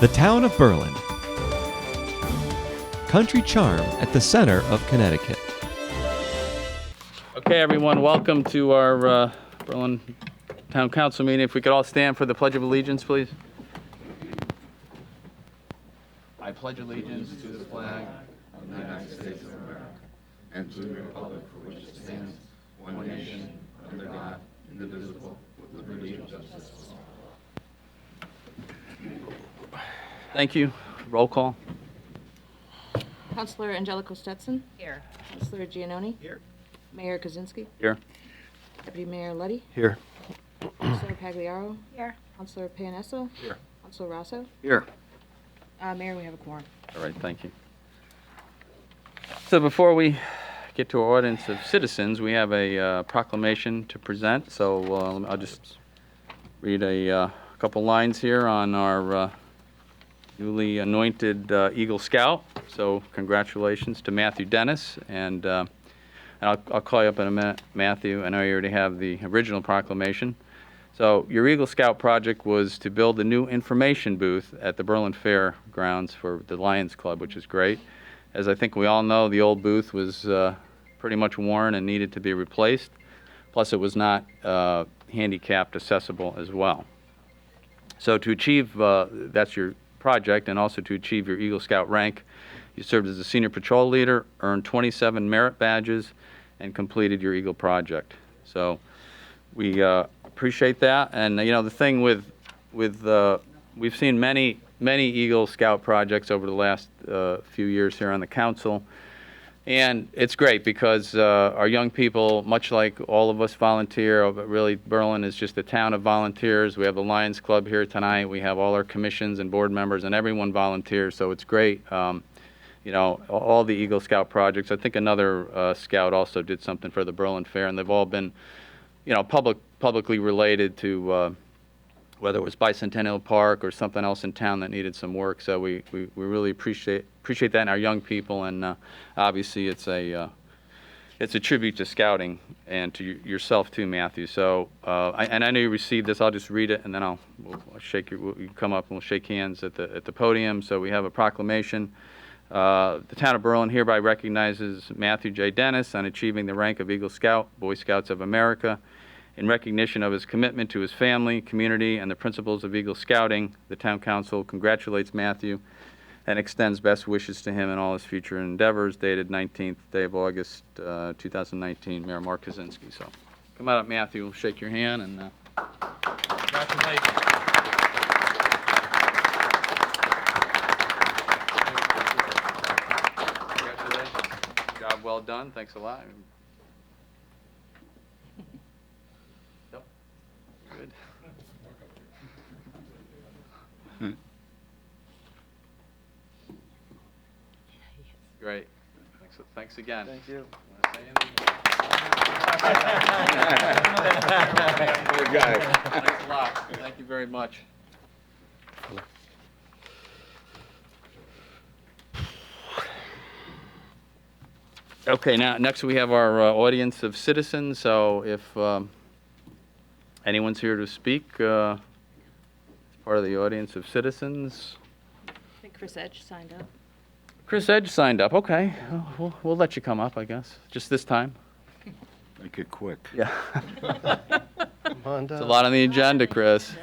The town of Berlin. Country charm at the center of Connecticut. Okay, everyone, welcome to our Berlin Town Council meeting. If we could all stand for the Pledge of Allegiance, please. I pledge allegiance to the flag of the United States of America and to the republic for which it stands, one nation, under God, indivisible, with liberty and justice for all. Thank you. Roll call. Councilor Angelico Stetson. Here. Councilor Giannoni. Here. Mayor Kaczynski. Here. Deputy Mayor Luddy. Here. Councilor Pagliaro. Here. Councilor Panesso. Here. Councilor Rosso. Here. Mayor, we have a quorum. All right, thank you. So before we get to our audience of citizens, we have a proclamation to present. So I'll just read a couple lines here on our newly anointed Eagle Scout. So congratulations to Matthew Dennis. And I'll call you up in a minute, Matthew. I know you already have the original proclamation. So your Eagle Scout project was to build a new information booth at the Berlin Fair grounds for the Lions Club, which is great. As I think we all know, the old booth was pretty much worn and needed to be replaced. Plus, it was not handicapped accessible as well. So to achieve, that's your project, and also to achieve your Eagle Scout rank, you served as a senior patrol leader, earned 27 merit badges, and completed your Eagle project. So we appreciate that. And you know, the thing with we've seen many Eagle Scout projects over the last few years here on the council, and it's great because our young people, much like all of us volunteer, but really Berlin is just a town of volunteers. We have the Lions Club here tonight. We have all our commissions and board members, and everyone volunteers. So it's great. You know, all the Eagle Scout projects. I think another scout also did something for the Berlin Fair, and they've all been, you know, publicly related to whether it was Bicentennial Park or something else in town that needed some work. So we really appreciate that in our young people, and obviously it's a tribute to scouting and to yourself too, Matthew. So I know you received this. I'll just read it, and then we'll shake you. You come up and we'll shake hands at the podium. So we have a proclamation. The town of Berlin hereby recognizes Matthew J. Dennis on achieving the rank of Eagle Scout, Boy Scouts of America. In recognition of his commitment to his family, community, and the principles of Eagle Scouting, the town council congratulates Matthew and extends best wishes to him in all his future endeavors. Dated 19th day of August, 2019, Mayor Mark Kaczynski. So come on up, Matthew. We'll shake your hand, and congratulations. Job well done. Thanks a lot. Yep. Good. Great. Thanks again. Thank you. Good guy. Thanks a lot. Thank you very much. Okay, now next we have our audience of citizens. So if anyone's here to speak, as part of the audience of citizens. I think Chris Edge signed up. Chris Edge signed up. Okay, we'll let you come up, I guess. Just this time. Make it quick. Yeah. Come on It's a down. lot on the agenda, Chris.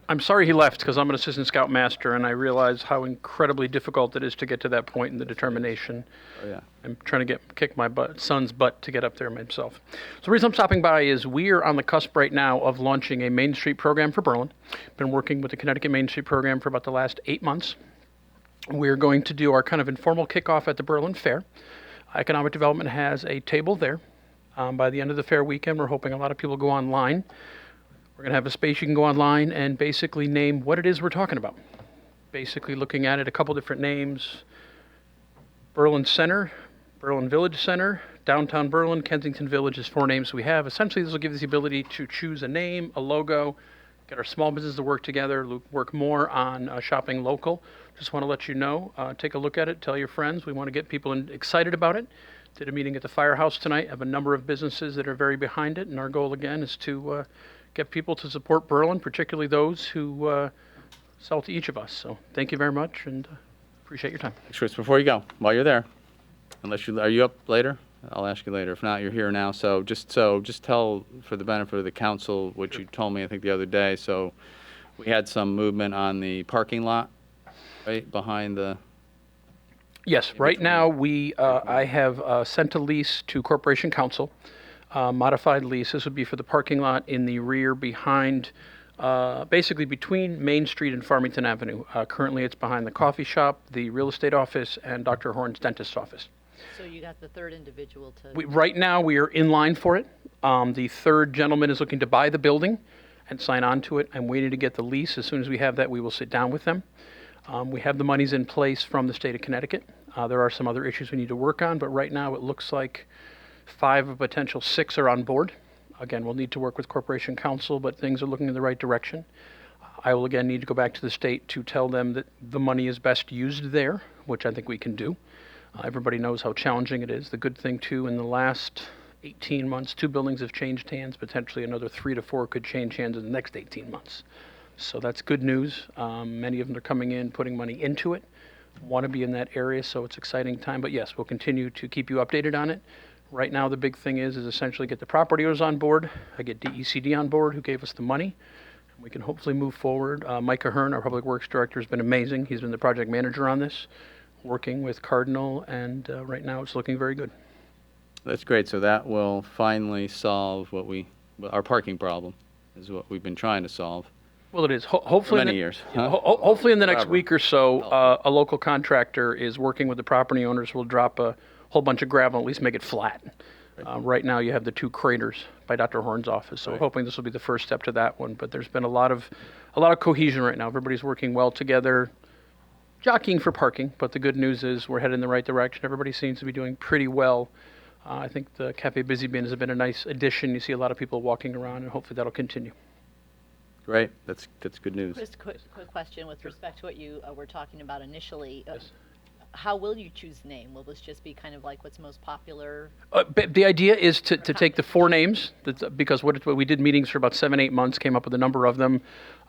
I'm sorry he left because I'm an assistant scoutmaster and I realize how incredibly difficult it is to get to that point in the determination. Oh, yeah. I'm trying to kick my son's butt to get up there myself. So the reason I'm stopping by is we're on the cusp right now of launching a Main Street program for Berlin. Been working with the Connecticut Main Street program for about the last 8 months. We're going to do our kind of informal kickoff at the Berlin Fair. Economic Development has a table there. By the end of the fair weekend, we're hoping a lot of people go online. We're going to have a space you can go online and basically name what it is we're talking about. Basically looking at it, a couple different names. Berlin Center, Berlin Village Center, Downtown Berlin, Kensington Village is 4 names we have. Essentially, this will give us the ability to choose a name, a logo, get our small business to work together, work more on shopping local. Just want to let you know, take a look at it, tell your friends. We want to get people excited about it. Did a meeting at the firehouse tonight. Have a number of businesses that are very behind it, and our goal again is to get people to support Berlin, particularly those who sell to each of us. So thank you very much, and appreciate your time. Thanks, Chris. Before you go, while you're there, are you up later? I'll ask you later. If not, you're here now. So just tell, for the benefit of the council, what you told me, I think, the other day. So we had some movement on the parking lot, right, behind the... Yes, right now, I have sent a lease to Corporation Council, modified lease. This would be for the parking lot in the rear behind, basically between Main Street and Farmington Avenue. Currently, it's behind the coffee shop, the real estate office, and Dr. Horn's dentist's office. So you got the third individual to... Right now, we are in line for it. The third gentleman is looking to buy the building and sign on to it. I'm waiting to get the lease. As soon as we have that, we will sit down with them. We have the monies in place from the state of Connecticut. There are some other issues we need to work on, but right now it looks like 5 of potential 6 are on board. Again, we'll need to work with Corporation Council, but things are looking in the right direction. I will again need to go back to the state to tell them that the money is best used there, which I think we can do. Everybody knows how challenging it is. The good thing, too, in the last 18 months, 2 buildings have changed hands. Potentially another 3 to 4 could change hands in the next 18 months. So that's good news. Many of them are coming in, putting money into it. Want to be in that area, so it's exciting time. But yes, we'll continue to keep you updated on it. Right now, the big thing is essentially get the property owners on board. I get DECD on board, who gave us the money. We can hopefully move forward. Mike Ahern, our Public Works Director, has been amazing. He's been the project manager on this, working with Cardinal, and right now it's looking very good. That's great. So that will finally solve our parking problem, is what we've been trying to solve. Well, it is. Hopefully, For many years, huh? Hopefully, in the next Forever. week or so, a local contractor is working with the property owners. Will drop a whole bunch of gravel, at least make it flat. Right now, you have the 2 craters by Dr. Horn's office, so hoping this will be the first step to that one. But there's been a lot of cohesion right now. Everybody's working well together, jockeying for parking. But the good news is we're headed in the right direction. Everybody seems to be doing pretty well. I think the Cafe Busy Bean has been a nice addition. You see a lot of people walking around, and hopefully that'll continue. Great. That's good news. Chris, quick question with respect to what you were talking about initially. How will you choose the name? Will this just be kind of like what's most popular? The idea is to take the 4 names, because what we did meetings for about 7-8 months, came up with a number of them.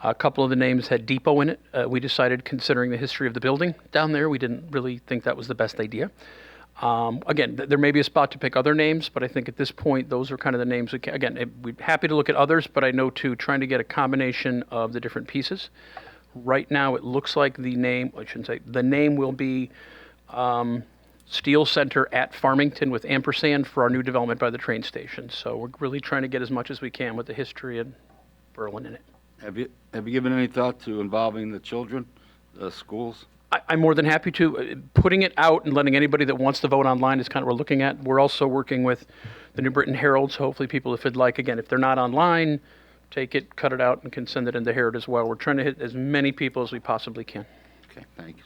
A couple of the names had depot in it. We decided, considering the history of the building down there, we didn't really think that was the best idea. Again, there may be a spot to pick other names, but I think at this point, those are kind of the names. We're happy to look at others, but I know too, trying to get a combination of the different pieces. Right now, it looks like the name will be Steel Center at Farmington with ampersand for our new development by the train station. So we're really trying to get as much as we can with the history of Berlin in it. Have you given any thought to involving the children, the schools? I'm more than happy to. Putting it out and letting anybody that wants to vote online is kind of what we're looking at. We're also working with the New Britain Herald, so hopefully people, if they're not online, take it, cut it out, and can send it in the Herald as well. We're trying to hit as many people as we possibly can. Okay, thanks.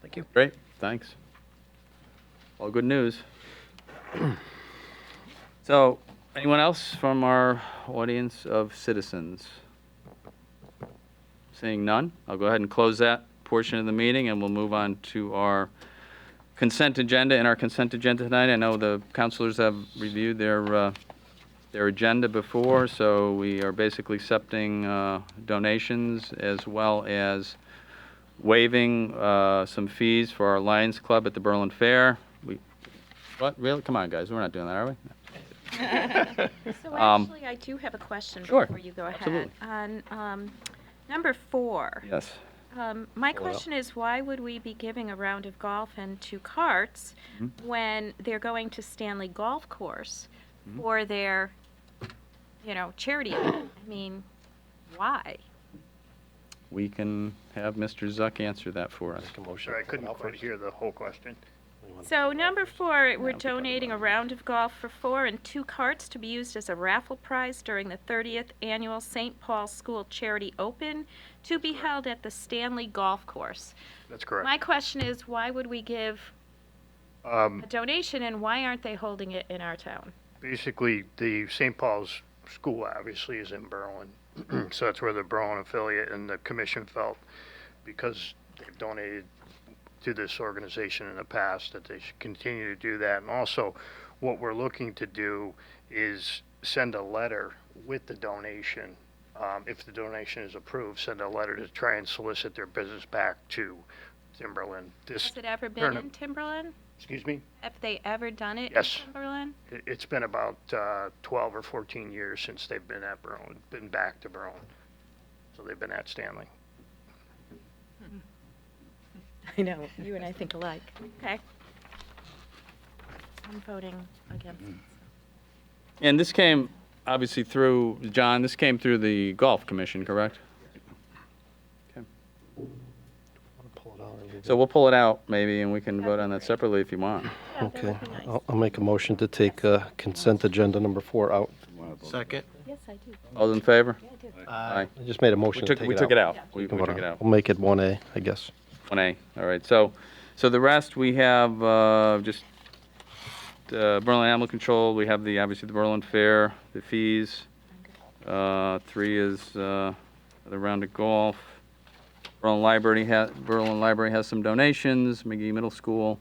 Thank you. Great. Thanks. All good news. So, anyone else from our audience of citizens? Seeing none, I'll go ahead and close that portion of the meeting, and we'll move on to our consent agenda. In our consent agenda tonight, I know the councilors have reviewed their agenda before, so we are basically accepting donations as well as waiving some fees for our Lions Club at the Berlin Fair. What? Really? Come on, guys. We're not doing that, are we? So actually, I do have a question Sure. before you go ahead. Absolutely. On number 4, Yes. my question is, why would we be giving a round of golf and 2 carts when they're going to Stanley Golf Course for their, charity event? I mean, why? We can have Mr. Zuck answer that for us. Sorry, I couldn't quite hear the whole question. So number 4, we're donating a round of golf for 4 and 2 carts to be used as a raffle prize during the 30th annual St. Paul School Charity Open to be held at the Stanley Golf Course. That's correct. My question is, why would we give a donation, and why aren't they holding it in our town? Basically, the St. Paul's School obviously is in Berlin, so that's where the Berlin affiliate and the commission felt, because they've donated to this organization in the past, that they should continue to do that. And also, what we're looking to do is send a letter with the donation if the donation is approved, send a letter to try and solicit their business back to Timberland. Has it ever been Turnip- in Timberland? Excuse me? Have they ever done it Yes. in Timberland? It's been about 12 or 14 years since they've been at Berlin, been back to Berlin. So they've been at Stanley. I know, you and I think alike. Okay. I'm voting against it. And this came, obviously, through, John, this came through the Golf Commission, correct? Okay. So we'll pull it out, maybe, and we can vote on that separately if you want. Yeah, that Okay, would be nice. I'll make a motion to take consent agenda number 4 out. Second. Yes, I do. All those in favor? Yeah, I do. Aye. I just made a motion to take it out. We took it out. We Can took vote it on out. We'll make it 1A, I guess. 1A, all right. So the rest, we have just Berlin Animal Control, we have obviously the Berlin Fair, the fees. 3 is the round of golf. Berlin Library has some donations, McGee Middle School.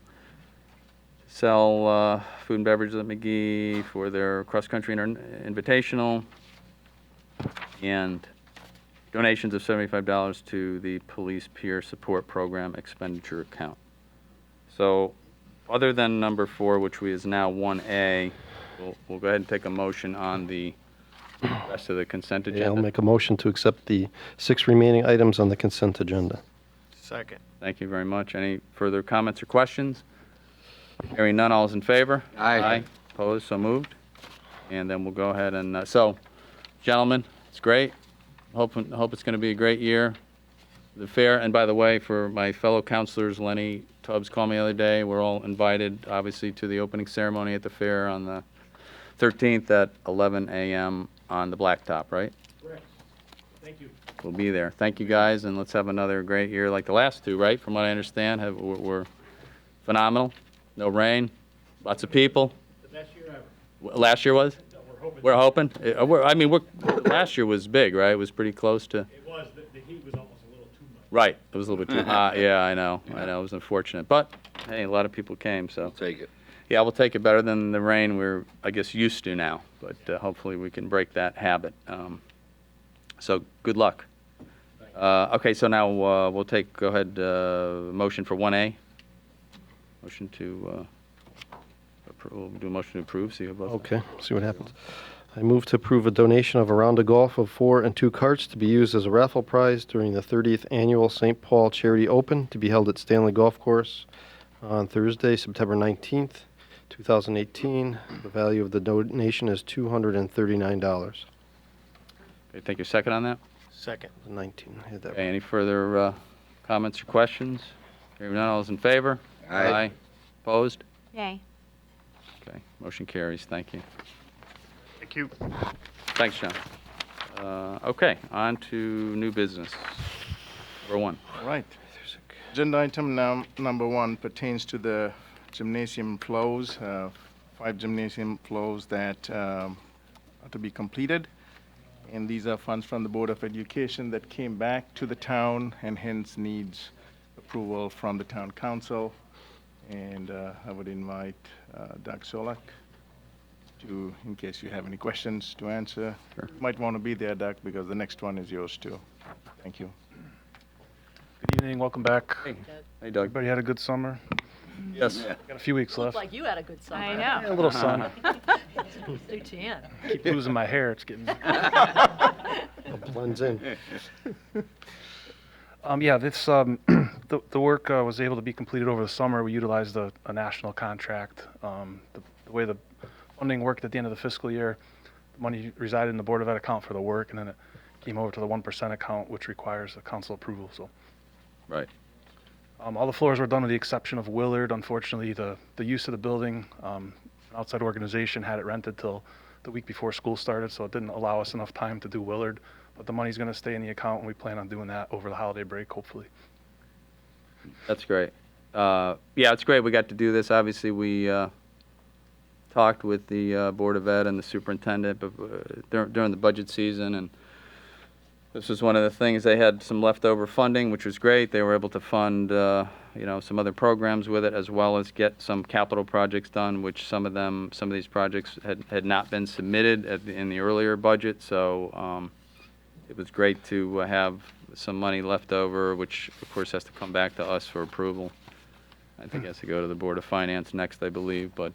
Sell food and beverages at McGee for their cross-country invitational. And donations of $75 to the Police Peer Support Program expenditure account. So, other than number 4, which is now 1A, we'll go ahead and take a motion on the rest of the consent Yeah, I'll agenda. make a motion to accept the 6 remaining items on the consent agenda. Second. Thank you very much. Any further comments or questions? Hearing none, all's in favor? Aye. Opposed, so moved. And then we'll go ahead and, so, gentlemen, it's great. Hope it's going to be a great year. The fair, and by the way, for my fellow counselors, Lenny Tubbs called me the other day. We're all invited, obviously, to the opening ceremony at the fair on the 13th at 11 a.m. on the Blacktop, right? Correct. Thank you. We'll be there. Thank you, guys, and let's have another great year like the last 2, right? From what I understand, we're phenomenal. No rain, lots of people. The best year ever. Last year was? We're hoping. We're hoping? Last year was big, right? It was pretty close to. It was, the heat was almost a little too much. Right, it was a little bit too hot, yeah, I know, it was unfortunate, but, hey, a lot of people came, so. Take it. Yeah, we'll take it better than the rain we're, I guess, used to now, but hopefully we can break that habit. So, good luck. Okay, so now we'll go ahead, motion for 1A. Motion to, we'll do a motion to approve, so you have both. Okay, see what happens. I move to approve a donation of a round of golf of 4 and 2 carts to be used as a raffle prize during the 30th Annual St. Paul Charity Open to be held at Stanley Golf Course on Thursday, September 19th, 2018. The value of the donation is $239. Okay, take your second on that. Second. 19, I had that. Okay, any further comments or questions? Hearing none, all those in favor? Aye. Opposed? Yay. Okay, motion carries, thank you. Thank you. Thanks, John. Okay, on to new business. Number 1. All right. Agenda item number 1 pertains to the gymnasium flows, 5 gymnasium flows that are to be completed. And these are funds from the Board of Education that came back to the town and hence needs approval from the town council. And I would invite Doug Solak to, in case you have any questions to answer. Sure. You might want to be there, Doug, because the next one is yours too. Thank you. Good evening, welcome back. Hey, Doug. Everybody had a good summer? Yes. Got a few weeks Looked left. like you had a good summer. I Yeah, know. a little sun. Too tan. Keep losing my hair, it's getting... It blends in. Yeah, this, the work was able to be completed over the summer. We utilized a national contract. The way the funding worked at the end of the fiscal year, the money resided in the Board of Ed account for the work, and then it came over to the 1% account, which requires a council approval, so. Right. All the floors were done with the exception of Willard. Unfortunately, the use of the building, an outside organization had it rented till the week before school started, so it didn't allow us enough time to do Willard. But the money's going to stay in the account, and we plan on doing that over the holiday break, hopefully. That's great. Yeah, it's great we got to do this. Obviously, we talked with the Board of Ed and the superintendent during the budget season, and this was one of the things. They had some leftover funding, which was great. They were able to fund, some other programs with it, as well as get some capital projects done, which some of these projects had not been submitted in the earlier budget. So it was great to have some money left over, which of course has to come back to us for approval. I think it has to go to the Board of Finance next, I believe, but,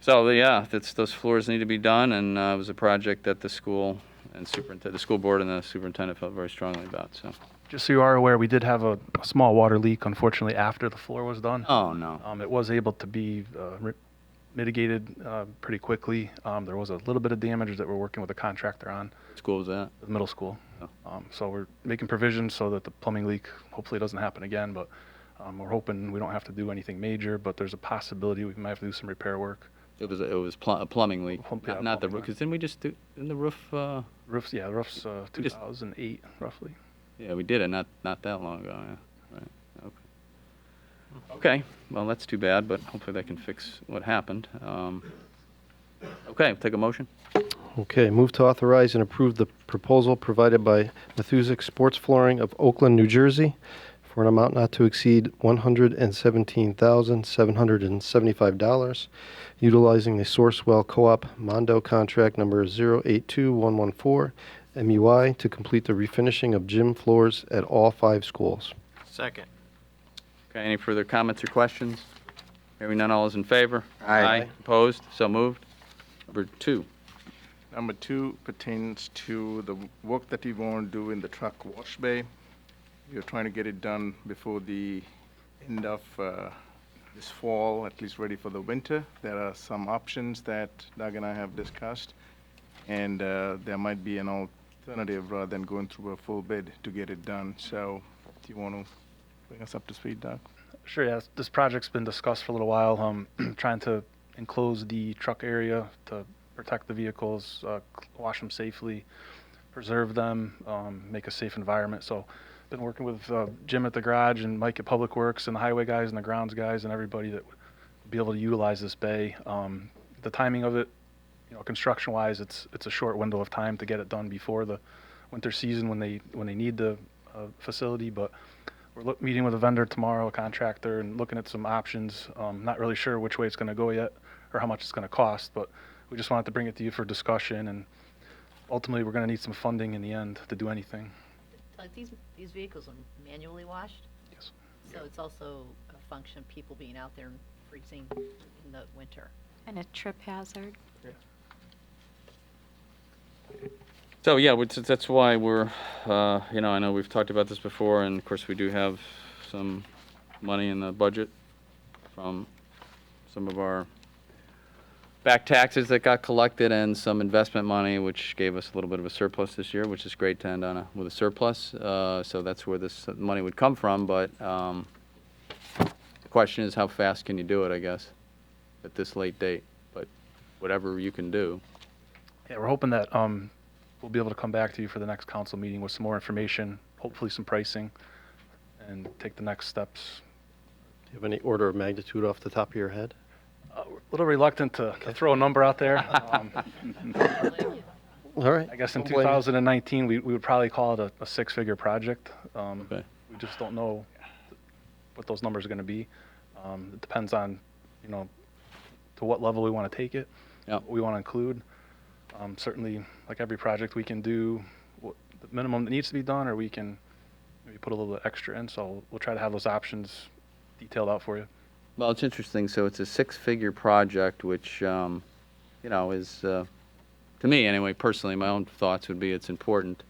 so, yeah, those floors need to be done, and it was a project that the school and the school board and the superintendent felt very strongly about, so. Just so you are aware, we did have a small water leak, unfortunately, after the floor was done. Oh, no. It was able to be mitigated pretty quickly. There was a little bit of damage that we're working with a contractor on, What school was that? the middle school. Oh. So we're making provisions so that the plumbing leak hopefully doesn't happen again, but we're hoping we don't have to do anything major, but there's a possibility we might have to do some repair work. It was a plumbing leak, Yeah, not the plumbing roof, because didn't we just do, in the roof, The roof's We just- 2008, roughly. yeah, we did it not that long ago, yeah, right, okay. Okay, well, that's too bad, but hopefully that can fix what happened. Okay, take a motion. Okay, move to authorize and approve the proposal provided by Methusic Sports Flooring of Oakland, New Jersey, for an amount not to exceed $117,775, utilizing the Sourcewell Co-op Mondo contract number 082114 MUI to complete the refinishing of gym floors at all 5 schools. Second. Okay, any further comments or questions? Hearing none, all is in favor? Aye. Opposed? So moved. Number 2. Number 2 pertains to the work that we want to do in the truck wash bay. We're trying to get it done before the end of this fall, at least ready for the winter. There are some options that Doug and I have discussed, and there might be an alternative rather than going through a full bid to get it done. So, do you want to bring us up to speed, Doug? Sure, yeah. This project's been discussed for a little while, trying to enclose the truck area to protect the vehicles, wash them safely, preserve them, make a safe environment. So, been working with Jim at the garage and Mike at Public Works and the highway guys and the grounds guys and everybody that would be able to utilize this bay. The timing of it, construction-wise, it's a short window of time to get it done before the winter season when they need the facility. But we're meeting with a vendor tomorrow, a contractor, and looking at some options. Not really sure which way it's going to go yet or how much it's going to cost, but we just wanted to bring it to you for discussion. And ultimately, we're going to need some funding in the end to do anything. These vehicles are manually washed? Yes. So it's also a function of people being out there and freezing in the winter. And a trip hazard. So, yeah, that's why we're, I know we've talked about this before, and of course we do have some money in the budget from some of our back taxes that got collected and some investment money, which gave us a little bit of a surplus this year, which is great to end on with a surplus. So that's where this money would come from, but the question is how fast can you do it, I guess, at this late date, but whatever you can do. Yeah, we're hoping that we'll be able to come back to you for the next council meeting with some more information, hopefully some pricing, and take the next steps. Do you have any order of magnitude off the top of your head? We're a little reluctant to throw a number out there. All right. I guess in Don't blame you. 2019, we would probably call it a six-figure project. Okay. We just don't know what those numbers are going to be. It depends on, to what level we want to take it, Yeah. what we want to include. Certainly, like every project, we can do the minimum that needs to be done, or we can maybe put a little bit extra in. So we'll try to have those options detailed out for you. Well, it's interesting. So it's a 6-figure project, which, is, to me anyway, personally, my own thoughts would be it's important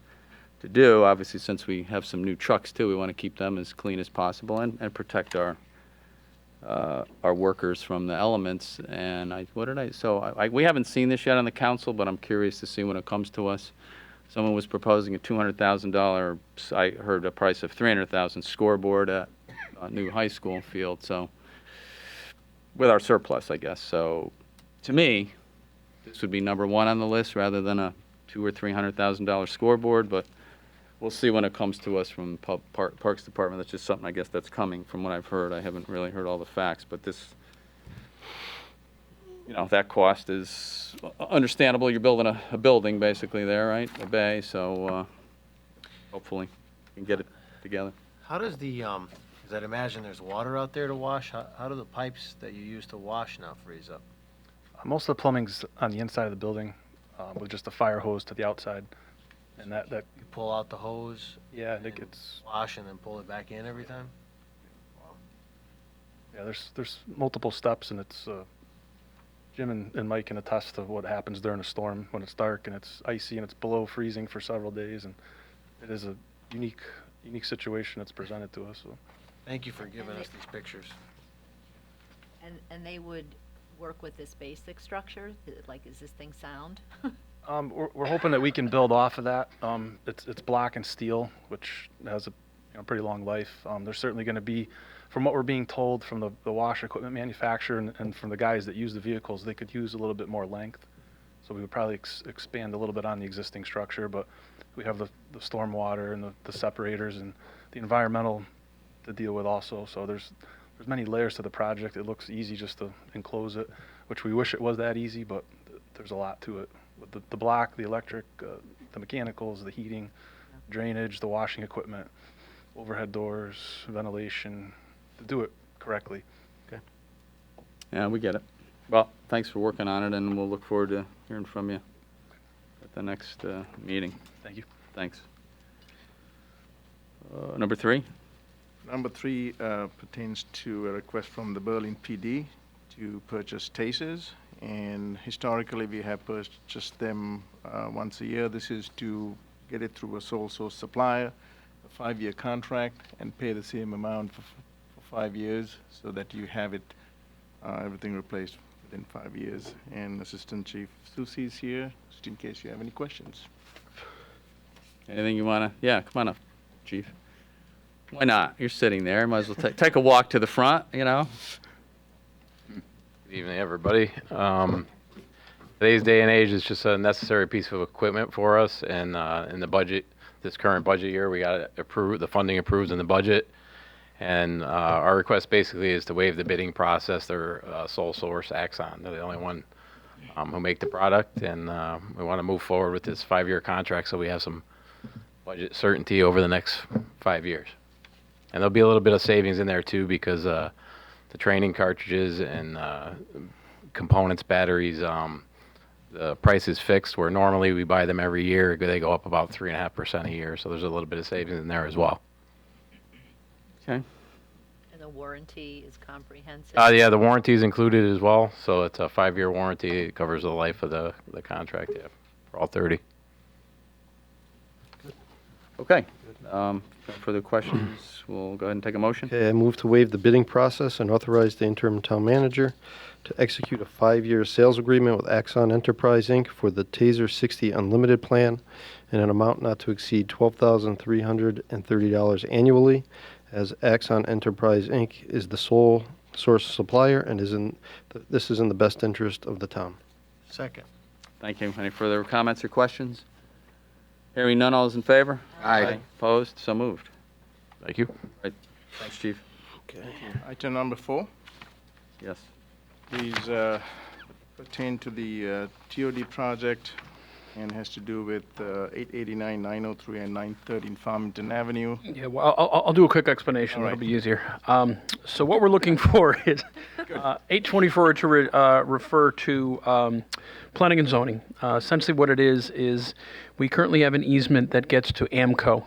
to do. Obviously, since we have some new trucks too, we want to keep them as clean as possible and protect our workers from the elements. And we haven't seen this yet on the council, but I'm curious to see when it comes to us. Someone was proposing a $200,000, I heard a price of $300,000 scoreboard at a new high school field. So, with our surplus, I guess. So, to me, this would be number 1 on the list rather than a $200,000 or $300,000 scoreboard. But we'll see when it comes to us from Parks Department. That's just something I guess that's coming from what I've heard. I haven't really heard all the facts, but this, that cost is understandable. You're building a building basically there, right? A bay. So hopefully we can get it together. How does because I'd imagine there's water out there to wash. How do the pipes that you use to wash now freeze up? Most of the plumbing's on the inside of the building with just a fire hose to the outside. And that You pull out the hose, yeah, and it gets, wash, and then pull it back in every time? yeah, there's multiple steps, and it's, Jim and Mike can attest to what happens during a storm when it's dark and it's icy and it's below freezing for several days, and it is a unique situation that's presented to us, so. Thank you for giving us these pictures. And they would work with this basic structure? Like, is this thing sound? We're hoping that we can build off of that. It's block and steel, which has a pretty long life. There's certainly going to be, from what we're being told from the wash equipment manufacturer and from the guys that use the vehicles, they could use a little bit more length. So we would probably expand a little bit on the existing structure, but we have the storm water and the separators and the environmental to deal with also. So there's many layers to the project. It looks easy just to enclose it, which we wish it was that easy, but there's a lot to it. With the block, the electric, the mechanicals, the heating, drainage, the washing equipment, overhead doors, ventilation, to do it correctly. Yeah, we get it. Well, thanks for working on it, and we'll look forward to hearing from you at the next meeting. Thank you. Thanks. Number 3? Number 3 pertains to a request from the Berlin PD to purchase tasers. And historically, we have purchased them once a year. This is to get it through a sole source supplier, a 5-year contract, and pay the same amount for 5 years so that you have it, everything replaced within 5 years. And Assistant Chief Susi is here, just in case you have any questions. Anything you want to? Yeah, come on up, Chief. Why not? You're sitting there. Might as well take a walk to the front, Good evening, everybody. Today's day and age is just a necessary piece of equipment for us, and in the budget, this current budget year, we got it approved, the funding approved in the budget, and our request basically is to waive the bidding process. They're sole source Axon. They're the only one who make the product, and we want to move forward with this 5-year contract so we have some budget certainty over the next 5 years. And there'll be a little bit of savings in there too, because the training cartridges and components, batteries, the price is fixed, where normally we buy them every year. They go up about 3.5% a year, so there's a little bit of savings in there as well. Okay. And the warranty is comprehensive? Yeah, the warranty is included as well, so it's a 5-year warranty. It covers the life of the contract, yeah, for all 30. Okay. No further questions. We'll go ahead and take a motion. Okay, I move to waive the bidding process and authorize the interim town manager to execute a 5-year sales agreement with Axon Enterprise, Inc. for the TASER 60 Unlimited plan in an amount not to exceed $12,330 annually, as Axon Enterprise, Inc. is the sole source supplier and this is in the best interest of the town. Second. Thank you. Any further comments or questions? Hearing none, all those in favor? Aye. Opposed? So moved. Thank you. Right. Thanks, Chief. Okay. Item number 4. Yes. These pertain to the TOD project and has to do with 889, 903, and 913 Farmington Avenue. Yeah, well, I'll do a quick explanation. All That'll right. be easier. So what we're looking for is 824 to refer to planning and zoning. Essentially what it is we currently have an easement that gets to AMCO,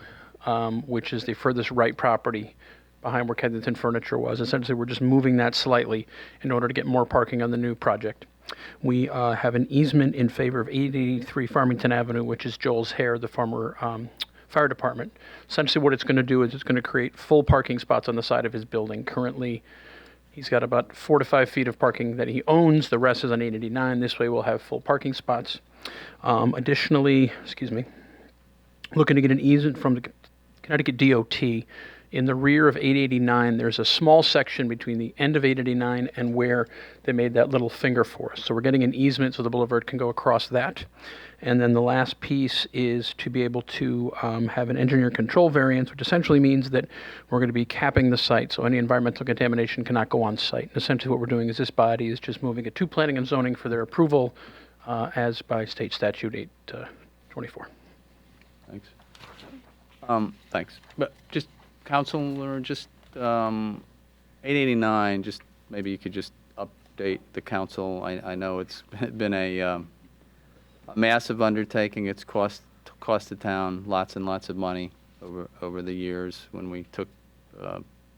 which is the furthest right property behind where Kensington Furniture was. Essentially, we're just moving that slightly in order to get more parking on the new project. We have an easement in favor of 883 Farmington Avenue, which is Joel's Hair, the former fire department. Essentially, what it's going to do is it's going to create full parking spots on the side of his building. Currently, he's got about 4 to 5 feet of parking that he owns. The rest is on 889. This way, we'll have full parking spots. Additionally, looking to get an easement from the Connecticut DOT. In the rear of 889, there's a small section between the end of 889 and where they made that little finger for us. So we're getting an easement so the boulevard can go across that. And then the last piece is to be able to have an engineer control variance, which essentially means that we're going to be capping the site, so any environmental contamination cannot go on site. And essentially what we're doing is this body is just moving it to planning and zoning for their approval as by state statute 824. Thanks. Thanks. But just, council, or just 889, just maybe you could just update the council. I know it's been a massive undertaking. It's cost cost the town lots and lots of money over the years when we took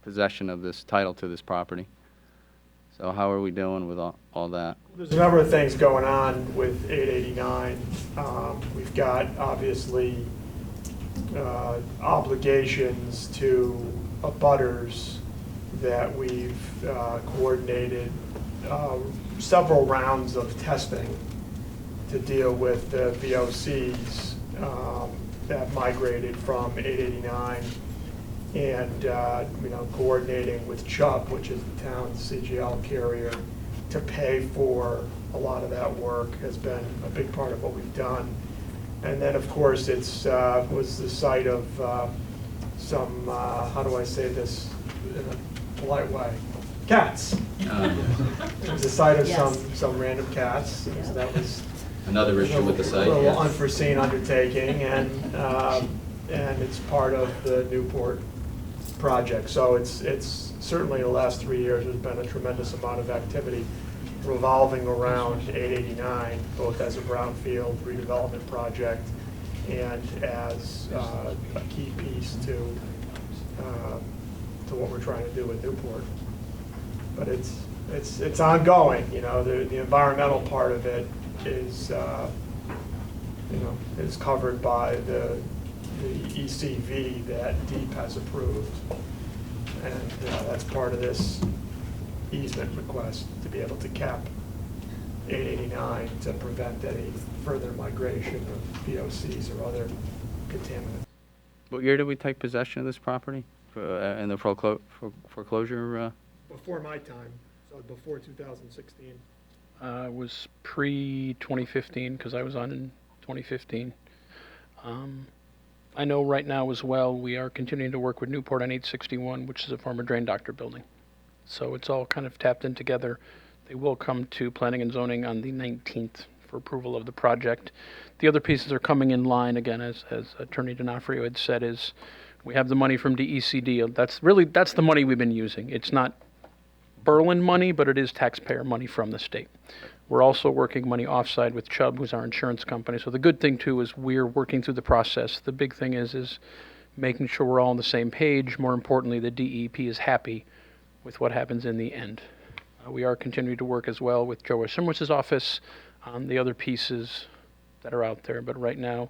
possession of this title to this property. So how are we doing with all that? There's a number of things going on with 889. We've got, obviously, obligations to abutters that we've coordinated several rounds of testing to deal with the VOCs that migrated from 889, and coordinating with Chubb, which is the town's CGL carrier, to pay for a lot of that work has been a big part of what we've done. And then, of course, it's was the site of some, how do I say this in a polite way? Cats. It was the site of some random cats. So that was Another issue with the site. A little yes. unforeseen undertaking, and it's part of the Newport project. So it's certainly the last 3 years there's been a tremendous amount of activity revolving around 889, both as a brownfield redevelopment project and as a key piece to what we're trying to do with Newport. But it's ongoing. The environmental part of it is is covered by the ECV that DEEP has approved, and that's part of this easement request to be able to cap 889 to prevent any further migration of VOCs or other contaminants. What year did we take possession of this property in the foreclosure? Before my time, so before 2016. It was pre-2015, because I was on in 2015. I know right now as well, we are continuing to work with Newport on 861, which is a former drain doctor building. So it's all kind of tapped in together. They will come to planning and zoning on the 19th for approval of the project. The other pieces are coming in line, again, as Attorney D'Onofrio had said, is we have the money from DECD. That's the money we've been using. It's not Berlin money, but it is taxpayer money from the state. We're also working money offside with Chubb, who's our insurance company. So the good thing, too, is we're working through the process. The big thing is making sure we're all on the same page. More importantly, the DEP is happy with what happens in the end. We are continuing to work as well with Joe Simwitz's office on the other pieces that are out there. But right now,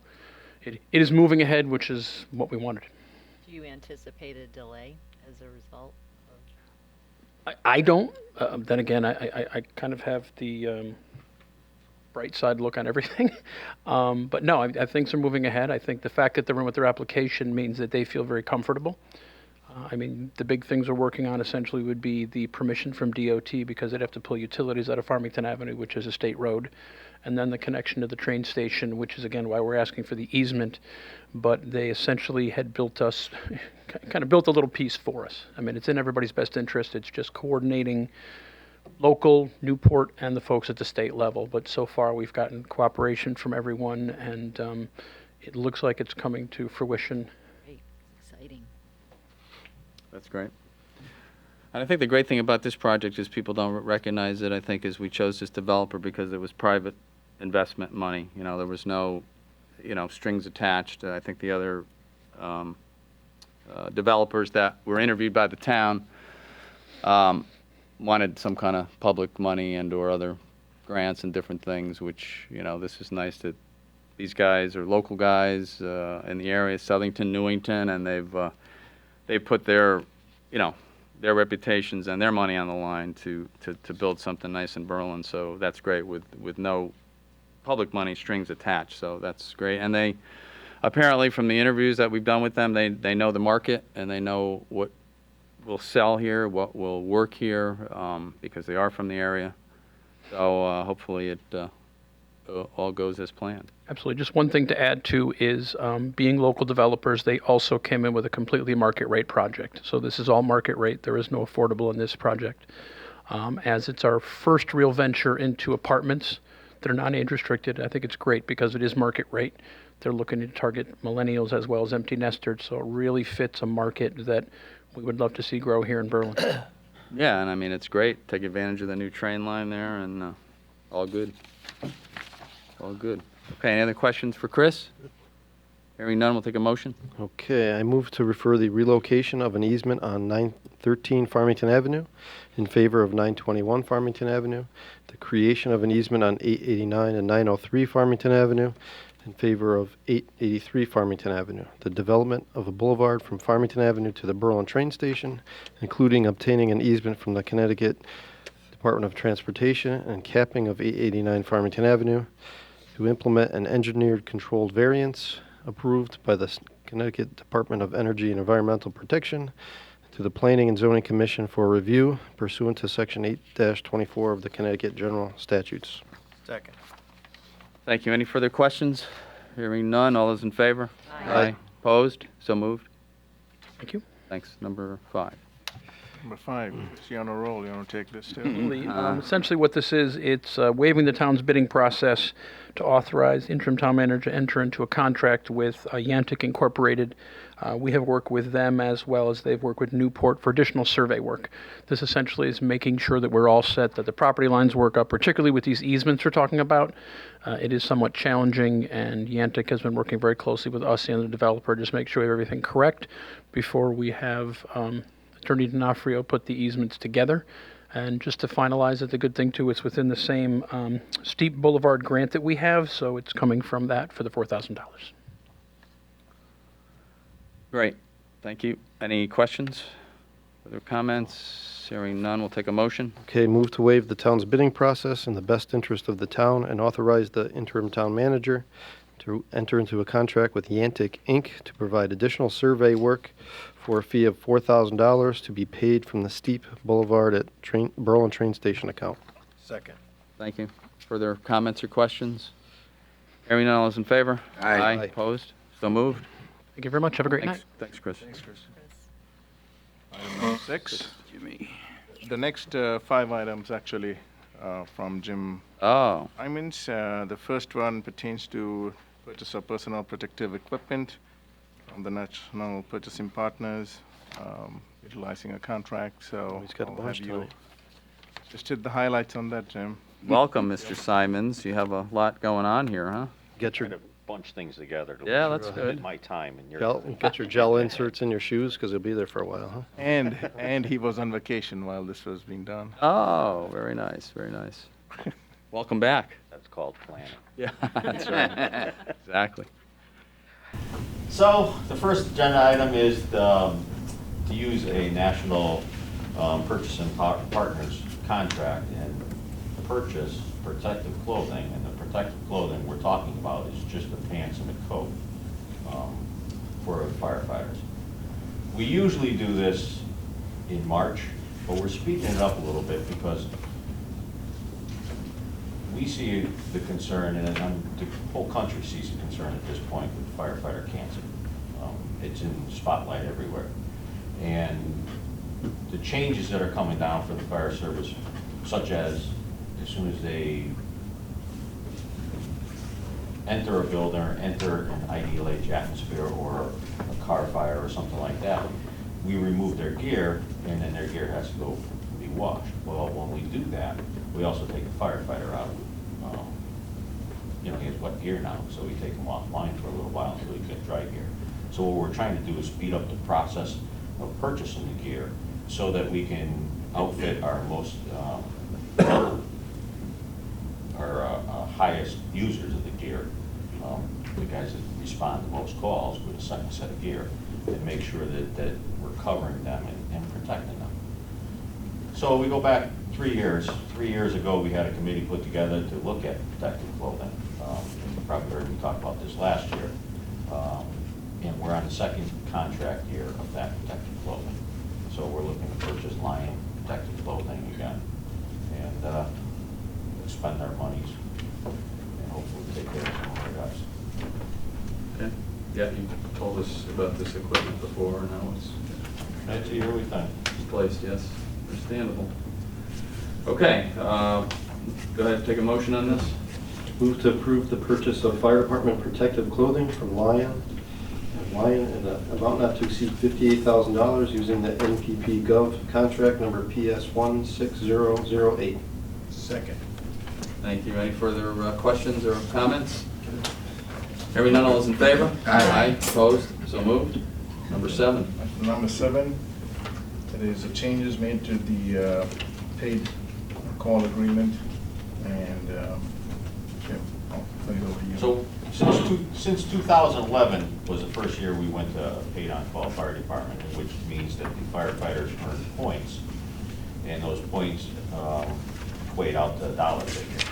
it is moving ahead, which is what we wanted. Do you anticipate a delay as a result? I don't. Then again, I kind of have the bright side look on everything. But no, I think things are moving ahead. I think the fact that they're in with their application means that they feel very comfortable. The big things we're working on essentially would be the permission from DOT, because they'd have to pull utilities out of Farmington Avenue, which is a state road, and then the connection to the train station, which is, again, why we're asking for the easement. But they essentially had built a little piece for us. It's in everybody's best interest. It's just coordinating local, Newport, and the folks at the state level. But so far, we've gotten cooperation from everyone, and it looks like it's coming to fruition. Great, exciting. That's great. And I think the great thing about this project is people don't recognize it, I think, is we chose this developer because it was private investment money. There was no, strings attached. I think the other developers that were interviewed by the town wanted some kind of public money and or other grants and different things, which, this is nice that these guys are local guys in the area, Southington, Newington, and they've put their reputations and their money on the line to build something nice in Berlin. So that's great with no public money strings attached. So that's great. And they apparently, from the interviews that we've done with them, they know the market and they know what will sell here, what will work here, because they are from the area. So hopefully it all goes as planned. Absolutely. Just one thing to add, too, is being local developers, they also came in with a completely market rate project. So this is all market rate. There is no affordable in this project. As it's our first real venture into apartments that are non-age restricted, I think it's great because it is market rate. They're looking to target millennials as well as empty nesters, so it really fits a market that we would love to see grow here in Berlin. Yeah, and it's great. Take advantage of the new train line there, and all good. All good. Okay, any other questions for Chris? Hearing none, we'll take a motion. Okay, I move to refer the relocation of an easement on 913 Farmington Avenue in favor of 921 Farmington Avenue, the creation of an easement on 889 and 903 Farmington Avenue in favor of 883 Farmington Avenue, the development of a boulevard from Farmington Avenue to the Berlin train station, including obtaining an easement from the Connecticut Department of Transportation and capping of 889 Farmington Avenue, to implement an engineered controlled variance approved by the Connecticut Department of Energy and Environmental Protection to the Planning and Zoning Commission for review pursuant to Section 8-24 of the Connecticut General Statutes. Second. Thank you. Any further questions? Hearing none, all those in favor? Aye. Opposed? So moved. Thank you. Thanks. Number 5. Number 5, is on a roll? You want to take this too? Essentially what this is, it's waiving the town's bidding process to authorize interim town manager to enter into a contract with Yantic Incorporated. We have worked with them as well as they've worked with Newport for additional survey work. This essentially is making sure that we're all set, that the property lines work up, particularly with these easements we're talking about. It is somewhat challenging, and Yantic has been working very closely with us and the developer to just make sure we have everything correct before we have Attorney D'Onofrio put the easements together. And just to finalize it, the good thing too, it's within the same steep boulevard grant that we have, so it's coming from that for the $4,000. Great. Thank you. Any questions? Other comments? Hearing none, we'll take a motion. Okay, move to waive the town's bidding process in the best interest of the town and authorize the interim town manager to enter into a contract with Yantic, Inc. to provide additional survey work for a fee of $4,000 to be paid from the steep boulevard at Berlin train station account. Second. Thank you. Further comments or questions? Hearing none, all those in favor? Aye. Opposed? So moved. Thank you very much. Have a great night. Thanks, Chris. Item number 6. Jimmy. The next 5 items actually from Jim Oh, Simons. The first one pertains to purchase of personal protective equipment from the National Purchasing Partners, utilizing a contract, so He's got a I'll bunch have you tonight. just hit the highlights on that, Jim. welcome, Mr. Simons. You have a lot going on here, huh? Get your Trying to bunch things together to Yeah, make that's sure I good. fit my time and your gel, get your gel inserts in your shoes because you'll be there for a while, huh? And he was on vacation while this was being done. Oh, very nice, very nice. Welcome back. That's called planning. Yeah, that's right. Exactly. So the first agenda item is to use a national purchasing partners contract and purchase protective clothing. And the protective clothing we're talking about is just the pants and the coat for firefighters. We usually do this in March, but we're speeding it up a little bit because we see the concern, and the whole country sees the concern at this point with firefighter cancer. It's in the spotlight everywhere. And the changes that are coming down for the fire service, such as soon as they enter a building or enter an ideal age atmosphere or a car fire or something like that, we remove their gear, and then their gear has to go be washed. Well, when we do that, we also take the firefighter out. He has wet gear now, so we take him offline for a little while until he gets dry gear. So what we're trying to do is speed up the process of purchasing the gear so that we can outfit our most, highest users of the gear, the guys that respond to most calls with a second set of gear, and make sure that we're covering them and protecting them. So we go back 3 years. 3 years ago, we had a committee put together to look at protective clothing. You probably heard me talk about this last year. And we're on the second contract year of that protective clothing. So we're looking to purchase line protective clothing again and spend our monies and hopefully take care of some of our guys. Okay. Yeah, you told us about this equipment before, and now It's a yearly thing. it's placed, yes. Understandable. Okay, go ahead, take a motion on this. Move to approve the purchase of fire department protective clothing from Lion in an amount not to exceed $58,000 using the NPP Gov contract number PS 16008. Second. Thank you. Any further questions or comments? Hearing none, all those in favor? Aye. Opposed? So moved. Number 7. Number 7, it is the changes made to the paid call agreement, and Jim, I'll turn it over to you. So since 2011 was the first year we went to paid on-call fire department, which means that the firefighters earned points, and those points equate out to a dollar figure.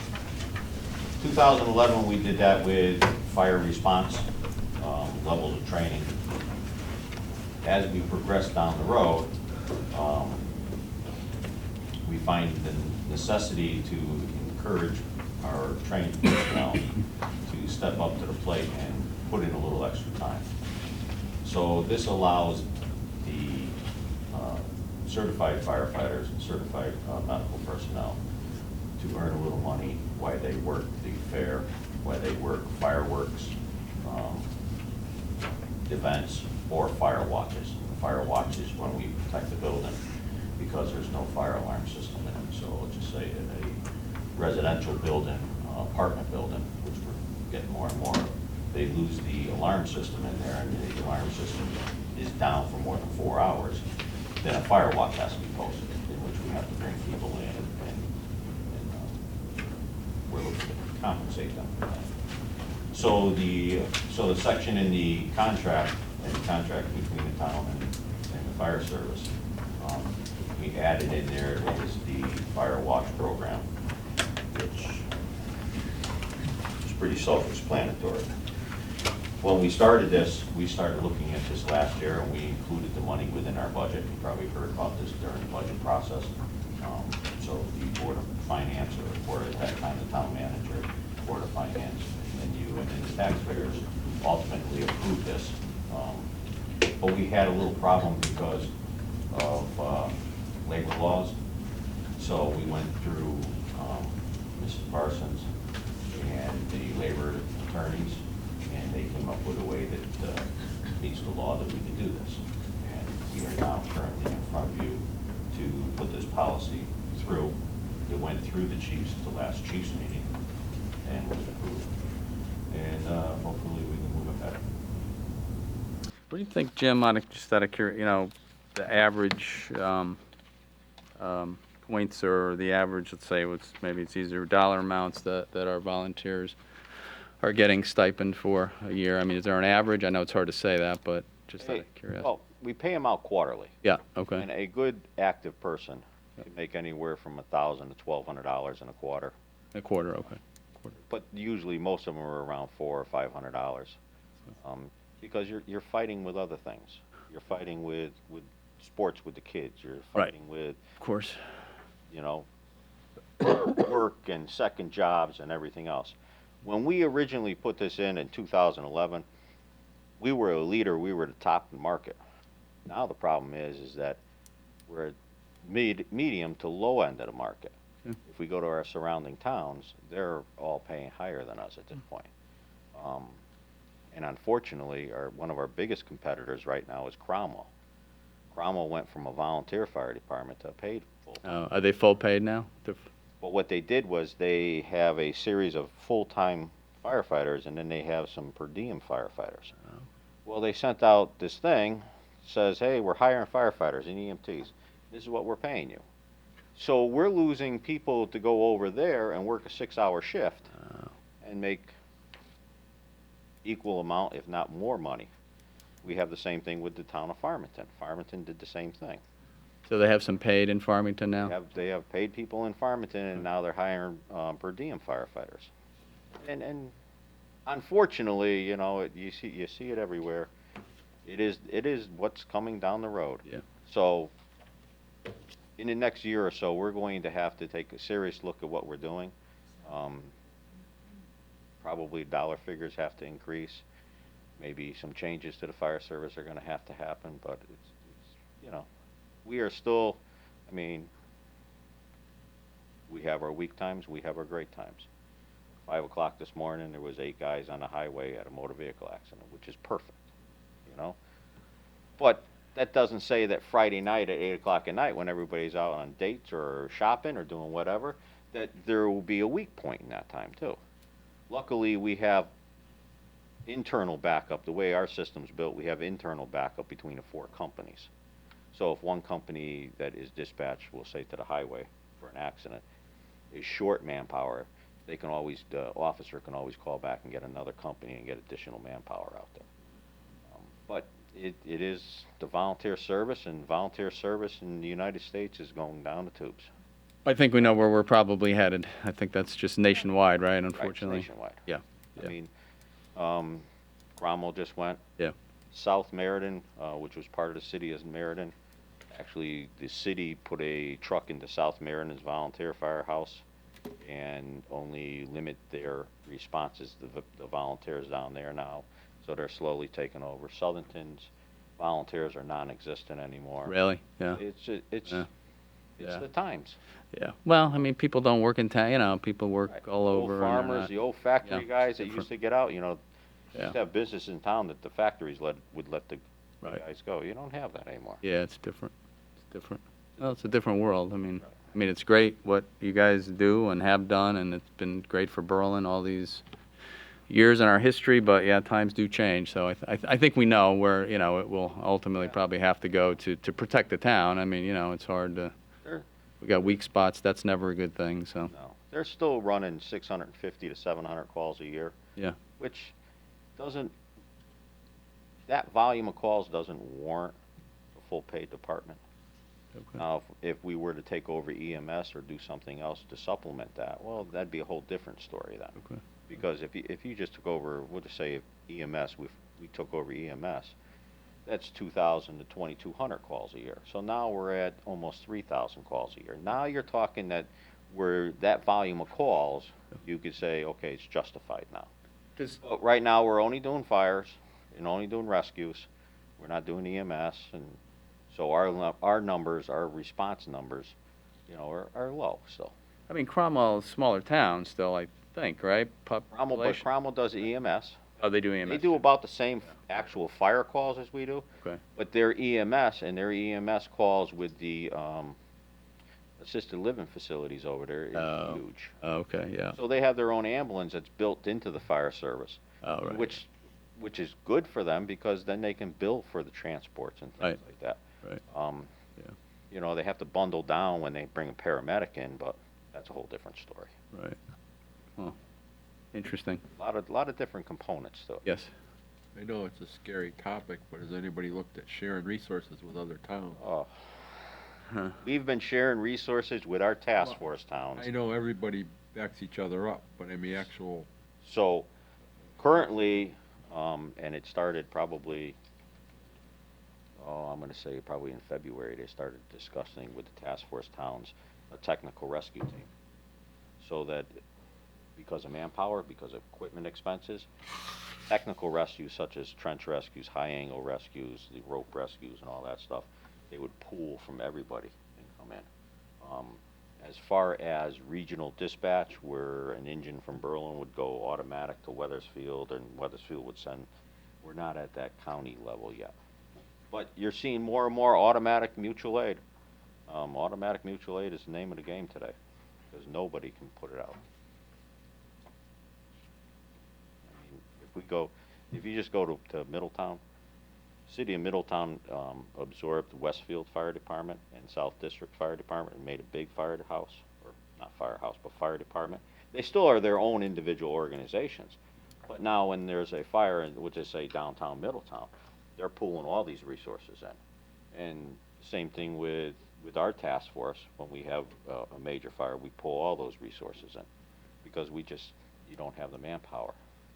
2011, we did that with fire response, levels of training. As we progress down the road, we find the necessity to encourage our trained personnel to step up to the plate and put in a little extra time. So this allows the certified firefighters and certified medical personnel to earn a little money while they work the fair, while they work fireworks, events, or fire watches. Fire watches when we protect the building because there's no fire alarm system in it. So let's just say in a residential building, apartment building, which we're getting more and more, they lose the alarm system in there, and the alarm system is down for more than 4 hours, then a fire watch has to be posted, in which we have to bring people in and we're looking to compensate them for that. So the section in the contract between the town and the fire service, we added in there is the fire watch program, which is pretty self-explanatory. When we started this, we started looking at this last year, and we included the money within our budget. You probably heard about this during the budget process. So the Board of Finance, or at that time the town manager, Board of Finance, and you and then the taxpayers ultimately approved this. But we had a little problem because of labor laws. So we went through Mrs. Parsons and the labor attorneys, and they came up with a way that meets the law that we can do this. And we are now currently in front of you to put this policy through. It went through the chiefs at the last chiefs meeting and was approved. And hopefully we can move ahead. What do you think, Jim, just out of curiosity, the average points, or the average, let's say, maybe it's easier, dollar amounts that our volunteers are getting stipend for a year? I mean, is there an average? I know it's hard to say that, but just out of curiosity. Well, we pay them out quarterly. Yeah, okay. And a good active person can make anywhere from $1,000 to $1,200 in a quarter. A quarter, okay. But usually most of them are around $400 or $500, because you're fighting with other things. You're fighting with sports with the kids. You're fighting with, of course, work and second jobs and everything else. When we originally put this in 2011, we were a leader. We were the top in the market. Now the problem is that we're medium to low end of the market. If we go to our surrounding towns, they're all paying higher than us at this point. And unfortunately, one of our biggest competitors right now is Cromwell. Cromwell went from a volunteer fire department to a paid full. Are they full paid now? Well, what they did was they have a series of full-time firefighters, and then they have some per diem firefighters. Well, they sent out this thing, says, hey, we're hiring firefighters and EMTs. This is what we're paying you. So we're losing people to go over there and work a 6-hour shift and make equal amount, if not more money. We have the same thing with the town of Farmington. Farmington did the same thing. So they have some paid in Farmington now? They have paid people in Farmington, and now they're hiring per diem firefighters. And unfortunately, you see it everywhere. It is what's coming down the road. Yeah. So in the next year or so, we're going to have to take a serious look at what we're doing. Probably dollar figures have to increase. Maybe some changes to the fire service are going to happen, but it's we are still, we have our weak times, we have our great times. 5 o'clock this morning, there was 8 guys on the highway at a motor vehicle accident, which is perfect, But that doesn't say that Friday night at 8 o'clock at night, when everybody's out on dates or shopping or doing whatever, that there will be a weak point in that time too. Luckily, we have internal backup. The way our system's built, we have internal backup between the 4 companies. So if one company that is dispatched, we'll say to the highway for an accident, is short manpower, they can always, the officer can always call back and get another company and get additional manpower out there. But it is the volunteer service, and volunteer service in the United States is going down the tubes. I think we know where we're probably headed. I think that's just nationwide, right, unfortunately? Right, nationwide. Yeah. I mean, Cromwell just went. Yeah. South Meriden, which was part of the city of Meriden. Actually, the city put a truck into South Meriden's volunteer firehouse and only limit their responses to the volunteers down there now. So they're slowly taking over. Southington's volunteers are non-existent anymore. Really? Yeah. It's Yeah. the times. Yeah. Well, I mean, people don't work in town, you know, people work all Old over. and they're farmers, not- the old factory yeah, guys it's that different. used to get out, you know, Yeah. used to have business in town that the factories would let the Right. guys go. You don't have that anymore. Yeah, it's different. It's different. Well, it's a different world. I mean, it's great what you guys do and have done, and it's been great for Berlin all these years in our history. But yeah, times do change. So I think we know where it will ultimately probably have to go to protect the town. I mean, it's hard to. Sure. We got weak spots. That's never a good thing. So. No, they're still running 650 to 700 calls a year. Yeah. Which doesn't. That volume of calls doesn't warrant a full paid department. Okay. Now, if we were to take over EMS or do something else to supplement that, well, that'd be a whole different story then. Okay. Because if you just took over, we'll just say if EMS, we took over EMS, that's 2,000 to 2,200 calls a year. So now we're at almost 3,000 calls a year. Now you're talking that where that volume of calls, you could say, okay, it's justified now. But right now, we're only doing fires and only doing rescues. We're not doing EMS, and so our numbers, our response numbers, are low still. I mean, Cromwell is a smaller town still, I think, right? Cromwell does EMS. Oh, they do EMS. They do about the same actual fire calls as we do. Okay. But their EMS and their EMS calls with the assisted living facilities over there is huge. Oh, okay, yeah. So they have their own ambulance that's built into the fire service. Oh, right. Which is good for them because then they can bill for the transports and things like that. Right. Yeah. They have to bundle down when they bring a paramedic in, but that's a whole different story. Right. Well, interesting. A lot of different components to it. Yes. I know it's a scary topic, but has anybody looked at sharing resources with other towns? Oh. We've been sharing resources with our task force towns. I know everybody backs each other up, but I mean actual. So, currently, and it started probably, I'm going to say probably in February, they started discussing with the task force towns a technical rescue team. So that because of manpower, because of equipment expenses, technical rescues such as trench rescues, high angle rescues, the rope rescues and all that stuff, they would pool from everybody and come in. As far as regional dispatch, where an engine from Berlin would go automatic to Weathersfield and Weathersfield would send, we're not at that county level yet. But you're seeing more and more automatic mutual aid. Automatic mutual aid is the name of the game today because nobody can put it out. I mean, if you just go to Middletown, City of Middletown absorbed Westfield Fire Department and South District Fire Department and made a big firehouse, or not firehouse, but fire department. They still are their own individual organizations, but now when there's a fire in, we'll just say downtown Middletown, they're pooling all these resources in. And same thing with our task force. When we have a major fire, we pull all those resources in because you don't have the manpower.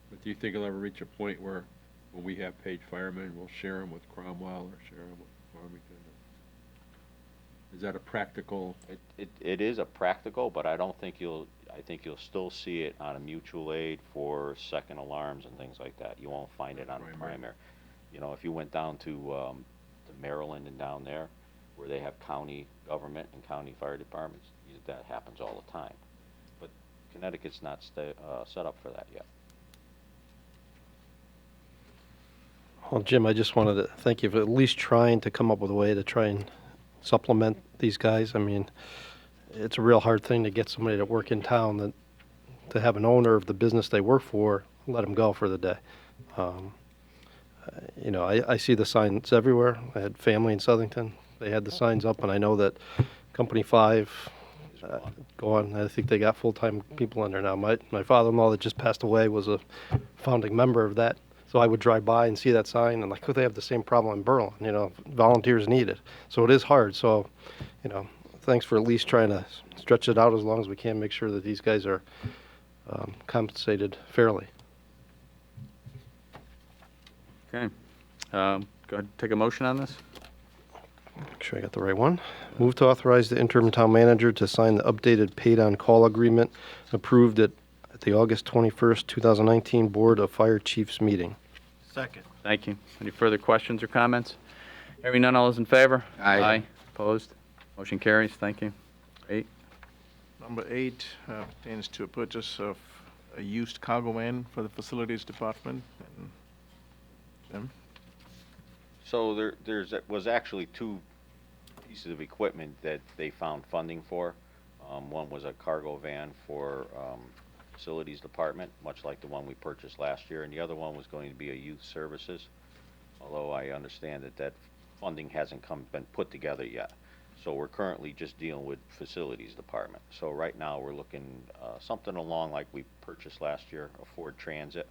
But do you think it'll ever reach a point where when we have paid firemen, we'll share them with Cromwell or share them with Farmington? Is that a practical? It is a practical, but I think you'll still see it on a mutual aid for second alarms and things like that. You won't find it on the primary. If you went down to Maryland and down there, where they have county government and county fire departments, that happens all the time. But Connecticut's not set up for that yet. Well, Jim, I just wanted to thank you for at least trying to come up with a way to try and supplement these guys. I mean, it's a real hard thing to get somebody to work in town to have an owner of the business they work for let them go for the day. I see the signs everywhere. I had family in Southington. They had the signs up, and I know that Company 5 gone. I think they got full-time people in there now. My father-in-law that just passed away was a founding member of that. So I would drive by and see that sign, and like, oh, they have the same problem in Berlin. Volunteers needed. So it is hard. So, thanks for at least trying to stretch it out as long as we can, make sure that these guys are compensated fairly. Okay. Go ahead, and take a motion on this. Make sure I got the right one. Move to authorize the interim town manager to sign the updated paid-on-call agreement approved at the August 21st, 2019 Board of Fire Chiefs meeting. Second. Thank you. Any further questions or comments? Hearing none, all those in favor? Aye. Opposed? Motion carries. Thank you. 8. Number 8 pertains to a purchase of a used cargo van for the facilities department. And Jim? So was actually two pieces of equipment that they found funding for. One was a cargo van for facilities department, much like the one we purchased last year, and the other one was going to be a youth services, although I understand that funding hasn't been put together yet. So we're currently just dealing with facilities department. So right now we're looking something along like we purchased last year, a Ford Transit.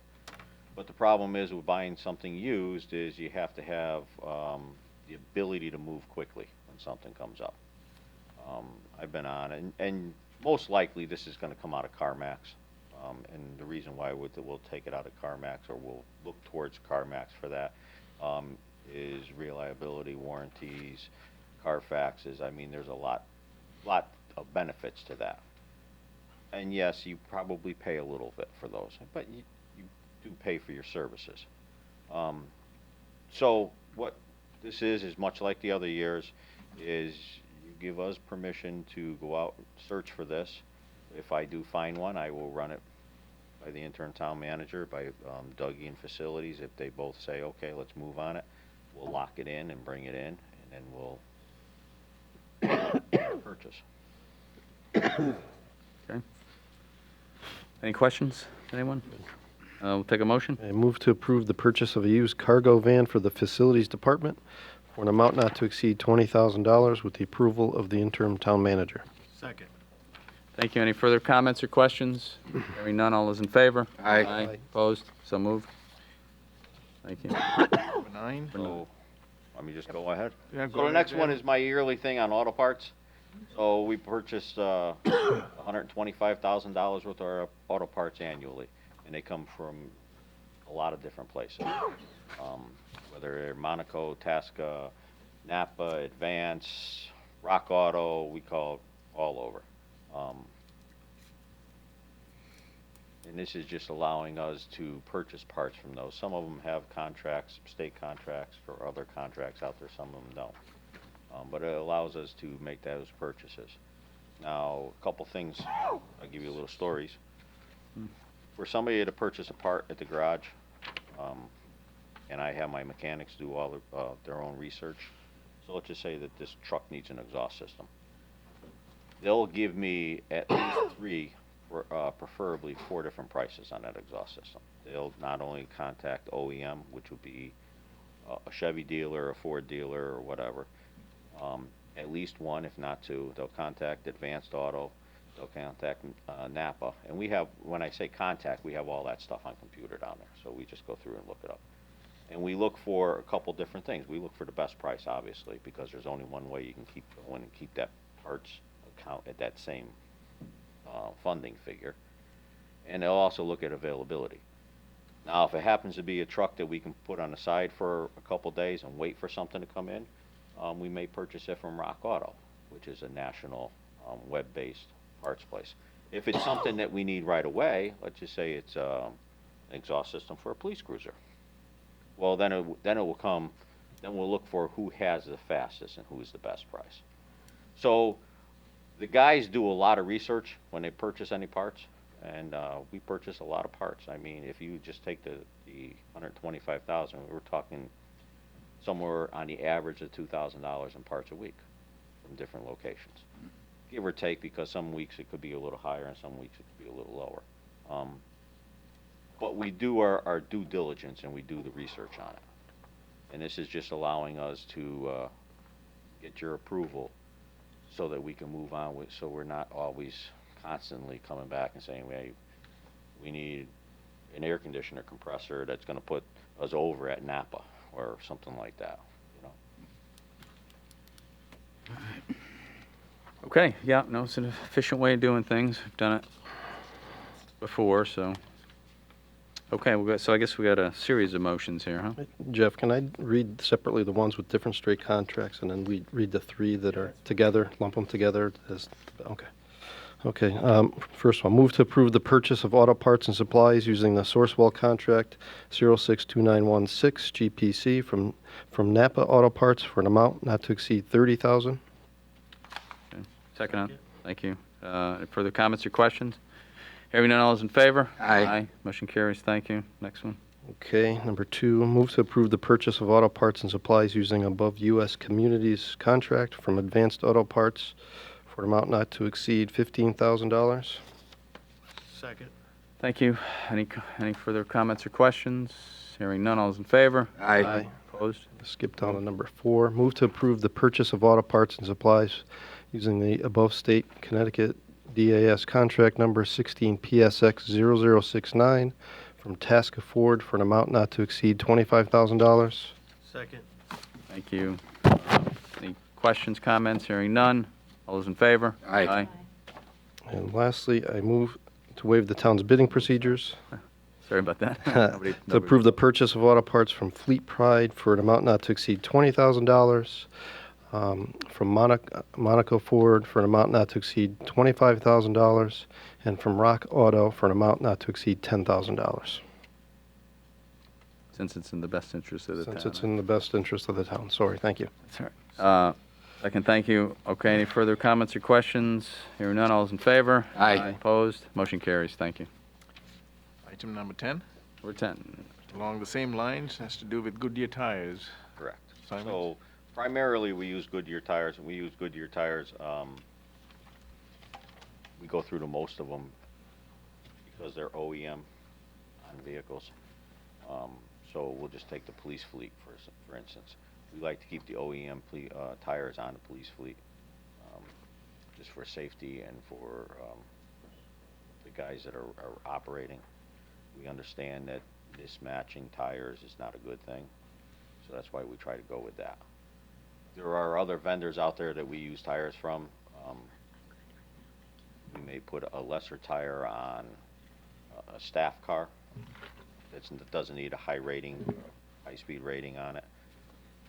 But the problem is with buying something used is you have to have the ability to move quickly when something comes up. I've been on, and most likely this is going to come out of CarMax. And the reason why we'll take it out of CarMax, or we'll look towards CarMax for that, is reliability, warranties, Carfaxes. I mean, there's a lot of benefits to that. And yes, you probably pay a little bit for those, but you do pay for your services. So what this is much like the other years, is you give us permission to go out and search for this. If I do find one, I will run it by the interim town manager, by Dougie and facilities. If they both say, okay, let's move on it, we'll lock it in and bring it in, and then we'll purchase. Okay. Any questions? Anyone? We'll take a motion. I move to approve the purchase of a used cargo van for the facilities department for an amount not to exceed $20,000 with the approval of the interim town manager. Second. Thank you. Any further comments or questions? Hearing none, all those in favor? Aye. Opposed? So moved. Thank you. Number 9. So, let me just go ahead. Yeah, go So the ahead, next one Jim. is my yearly thing on auto parts. So we purchased $125,000 worth of our auto parts annually, and they come from a lot of different places. Whether they're Monaco, Tasca, Napa, Advance, Rock Auto, we call it all over. And this is just allowing us to purchase parts from those. Some of them have contracts, state contracts, or other contracts out there, some of them don't. But it allows us to make those purchases. Now, a couple things, I'll give you little stories. For somebody to purchase a part at the garage, and I have my mechanics do all their own research. So let's just say that this truck needs an exhaust system. They'll give me at least 3, preferably 4 different prices on that exhaust system. They'll not only contact OEM, which would be a Chevy dealer, a Ford dealer, or whatever. At least 1, if not 2. They'll contact Advanced Auto. They'll contact Napa. And we have, when I say contact, we have all that stuff on computer down there. So we just go through and look it up. And we look for a couple different things. We look for the best price, obviously, because there's only one way you can keep going and keep that parts account at that same funding figure. And they'll also look at availability. Now, if it happens to be a truck that we can put on the side for a couple days and wait for something to come in, we may purchase it from Rock Auto, which is a national web-based parts place. If it's something that we need right away, let's just say it's an exhaust system for a police cruiser. Well, then it will come, then we'll look for who has the fastest and who is the best price. So the guys do a lot of research when they purchase any parts, and we purchase a lot of parts. I mean, if you just take the $125,000, we're talking somewhere on the average of $2,000 in parts a week from different locations, give or take, because some weeks it could be a little higher and some weeks it could be a little lower. But we do our due diligence and we do the research on it. And this is just allowing us to get your approval so that we can move on with, so we're not always constantly coming back and saying, hey, we need an air conditioner compressor that's gonna put us over at Napa or something like that, you know? Okay, yeah, no, it's an efficient way of doing things. I've done it before, so. Okay, so I guess we got a series of motions here, huh? Jeff, can I read separately the ones with different straight contracts, and then we read the three that are together, lump them together as, okay. Okay, first one, move to approve the purchase of auto parts and supplies using the Sourcewell contract 062916 GPC from Napa Auto Parts for an amount not to exceed $30,000. Okay. Second, thank you. Any further comments or questions? Hearing none, all those in favor? Aye. Motion carries, thank you. Next one. Okay, number two, move to approve the purchase of auto parts and supplies using above U.S. Communities contract from Advanced Auto Parts for an amount not to exceed $15,000. Second. Thank you. Any further comments or questions? Hearing none, all those in favor? Aye. Opposed? Skip down to number four, move to approve the purchase of auto parts and supplies using the above state Connecticut DAS contract number 16 PSX 0069 from Tasca Ford for an amount not to exceed $25,000. Second. Thank you. Any questions, comments? Hearing none. All those in favor? Aye. And lastly, I move to waive the town's bidding procedures. Sorry about that. To approve the purchase of auto parts from Fleet Pride for an amount not to exceed $20,000. From Monaco Ford for an amount not to exceed $25,000, and from Rock Auto for an amount not to exceed $10,000. Since it's in the best interest of the town. Since it's in the best interest of the town. Sorry, thank you. That's all right. Second, thank you. Okay, any further comments or questions? Hearing none, all those in favor? Aye. Opposed? Motion carries. Thank you. Item number 10, Number 10. along the same lines, has to do with Goodyear tires. Correct. Simon? So primarily, we use Goodyear tires, and we use Goodyear tires. We go through to most of them because they're OEM on vehicles. So we'll just take the police fleet, for instance. We like to keep the OEM tires on the police fleet, just for safety and for the guys that are operating. We understand that mismatching tires is not a good thing, so that's why we try to go with that. There are other vendors out there that we use tires from. We may put a lesser tire on a staff car that doesn't need a high-speed rating on it.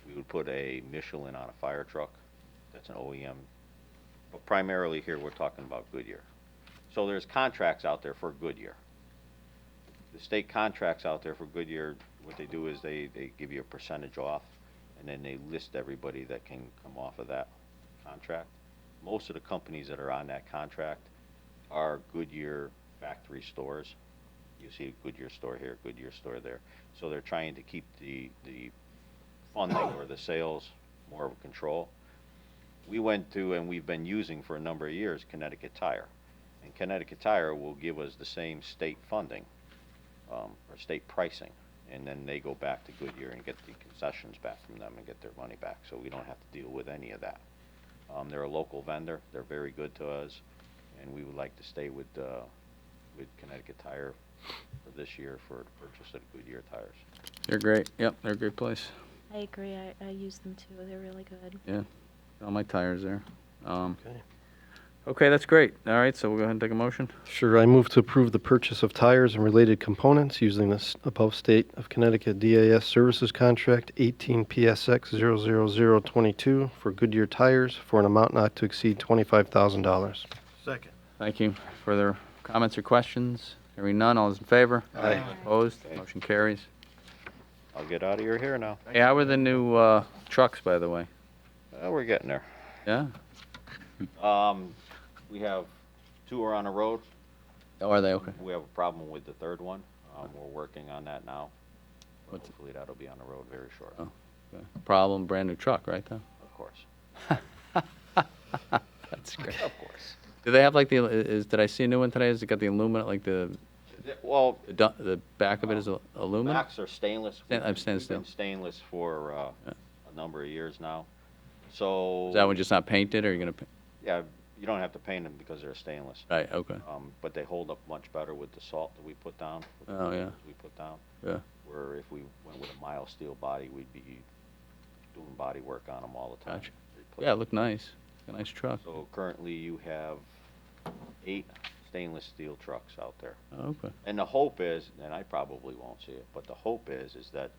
We would put a Michelin on a fire truck. That's an OEM. But primarily here, we're talking about Goodyear. So there's contracts out there for Goodyear. The state contracts out there for Goodyear, what they do is they give you a percentage off, and then they list everybody that can come off of that contract. Most of the companies that are on that contract are Goodyear factory stores. You see a Goodyear store here, Goodyear store there. So they're trying to keep the funding or the sales more of a control. We went to, and we've been using for a number of years, Connecticut Tire. And Connecticut Tire will give us the same state funding or state pricing. And then they go back to Goodyear and get the concessions back from them and get their money back. So we don't have to deal with any of that. They're a local vendor. They're very good to us. And we would like to stay with Connecticut Tire for this year for the purchase of Goodyear tires. They're great. Yep, they're a great place. I agree. I use them too. They're really good. Yeah, all my tires there. Okay. Okay, that's great. All right, so we'll go ahead and take a motion. Sure, I move to approve the purchase of tires and related components using this above state of Connecticut DAS services contract 18 PSX 00022 for Goodyear tires for an amount not to exceed $25,000. Second. Thank you. Further comments or questions? Hearing none, all those in favor? Aye. Opposed? Okay. Motion carries. I'll get out of your hair now. Hey, how are the new trucks, by the way? We're getting there. Yeah? We have 2 are on the road. Oh, are they? Okay. We have a problem with the 3rd one. We're working on that now. Hopefully that'll be on the road very short. Oh, okay. Problem, brand new truck, right, though? Of course. That's great. Of course. Do they have like did I see a new one today? Has it got the aluminum, like the Well, The back of it is aluminum? backs are stainless. I'm stainless We've been steel. stainless for a number of years now. So. Is that one just not painted, or are you gonna? Yeah, you don't have to paint them because they're stainless. Right. Okay. But they hold up much better with the salt that we put down. with the Oh, yeah. chemicals We put down. Yeah. Where if we went with a mild steel body, we'd be doing body work on them all the time. Gotcha. Yeah, it looked nice. A nice truck. So currently you have 8 stainless steel trucks out there. Oh, okay. And the hope is, and I probably won't see it, but the hope is that,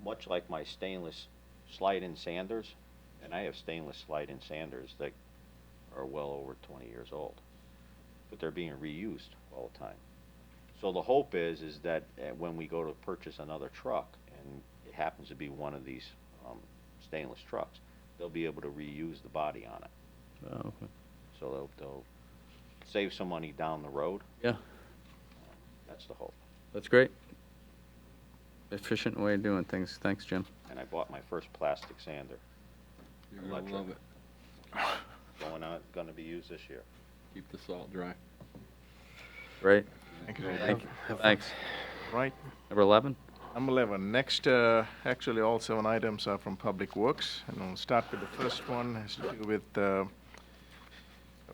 much like my stainless slide-in sanders, and I have stainless slide-in sanders that are well over 20 years old, but they're being reused all the time. So the hope is that when we go to purchase another truck, and it happens to be one of these stainless trucks, they'll be able to reuse the body on it. Oh, okay. So they'll save some money down the road. Yeah. That's the hope. That's great. Efficient way of doing things. Thanks, Jim. And I bought my first plastic sander. You're gonna Electric. love it. Gonna be used this year. Keep the salt dry. Great. Thank you. Thank you. Thanks. Right. Number 11? Number 11. Next, actually, all 7 items are from Public Works. And we'll start with the first one, has to do with the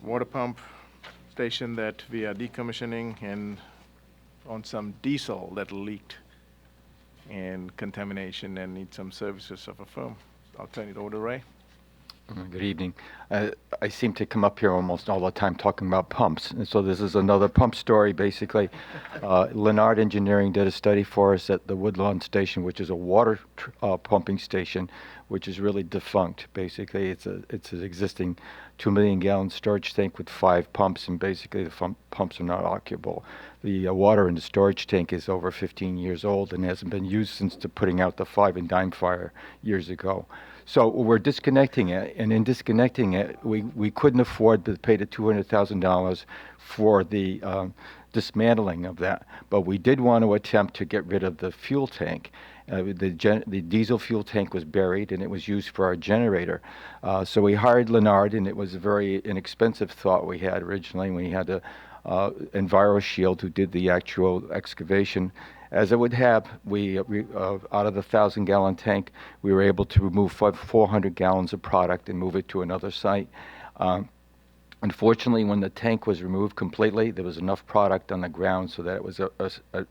water pump station that we are decommissioning and on some diesel that leaked and contamination and needs some services of a firm. I'll turn it over to Ray. Good evening. I seem to come up here almost all the time talking about pumps, and so this is another pump story, basically. Leonard Engineering did a study for us at the Woodlawn Station, which is a water pumping station, which is really defunct. Basically, it's an existing 2 million gallon storage tank with 5 pumps, and basically the pumps are not occupable. The water in the storage tank is over 15 years old and hasn't been used since the putting out the 5 and dime fire years ago. So we're disconnecting it, and in disconnecting it, we couldn't afford to pay the $200,000 for the dismantling of that. But we did want to attempt to get rid of the fuel tank. The diesel fuel tank was buried, and it was used for our generator. So we hired Leonard, and it was a very inexpensive thought we had originally. We had a EnviroShield who did the actual excavation. As it would have, we out of the 1,000-gallon tank, we were able to remove 400 gallons of product and move it to another site. Unfortunately, when the tank was removed completely, there was enough product on the ground so that it was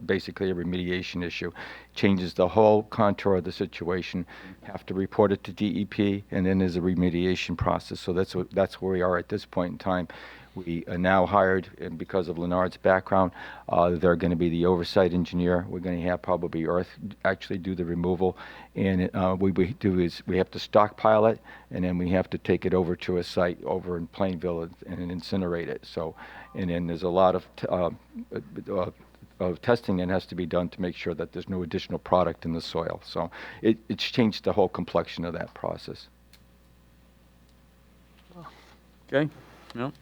basically a remediation issue. Changes the whole contour of the situation. Have to report it to DEP, and then there's a remediation process. So that's where we are at this point in time. We are now hired, and because of Leonard's background, they're going to be the oversight engineer. We're going to have probably Earth actually do the removal, and what we do is we have to stockpile it, and then we have to take it over to a site over in Plainville and incinerate it. So, and then there's a lot of testing that has to be done to make sure that there's no additional product in the soil. So it's changed the whole complexion of that process. Okay. Nope.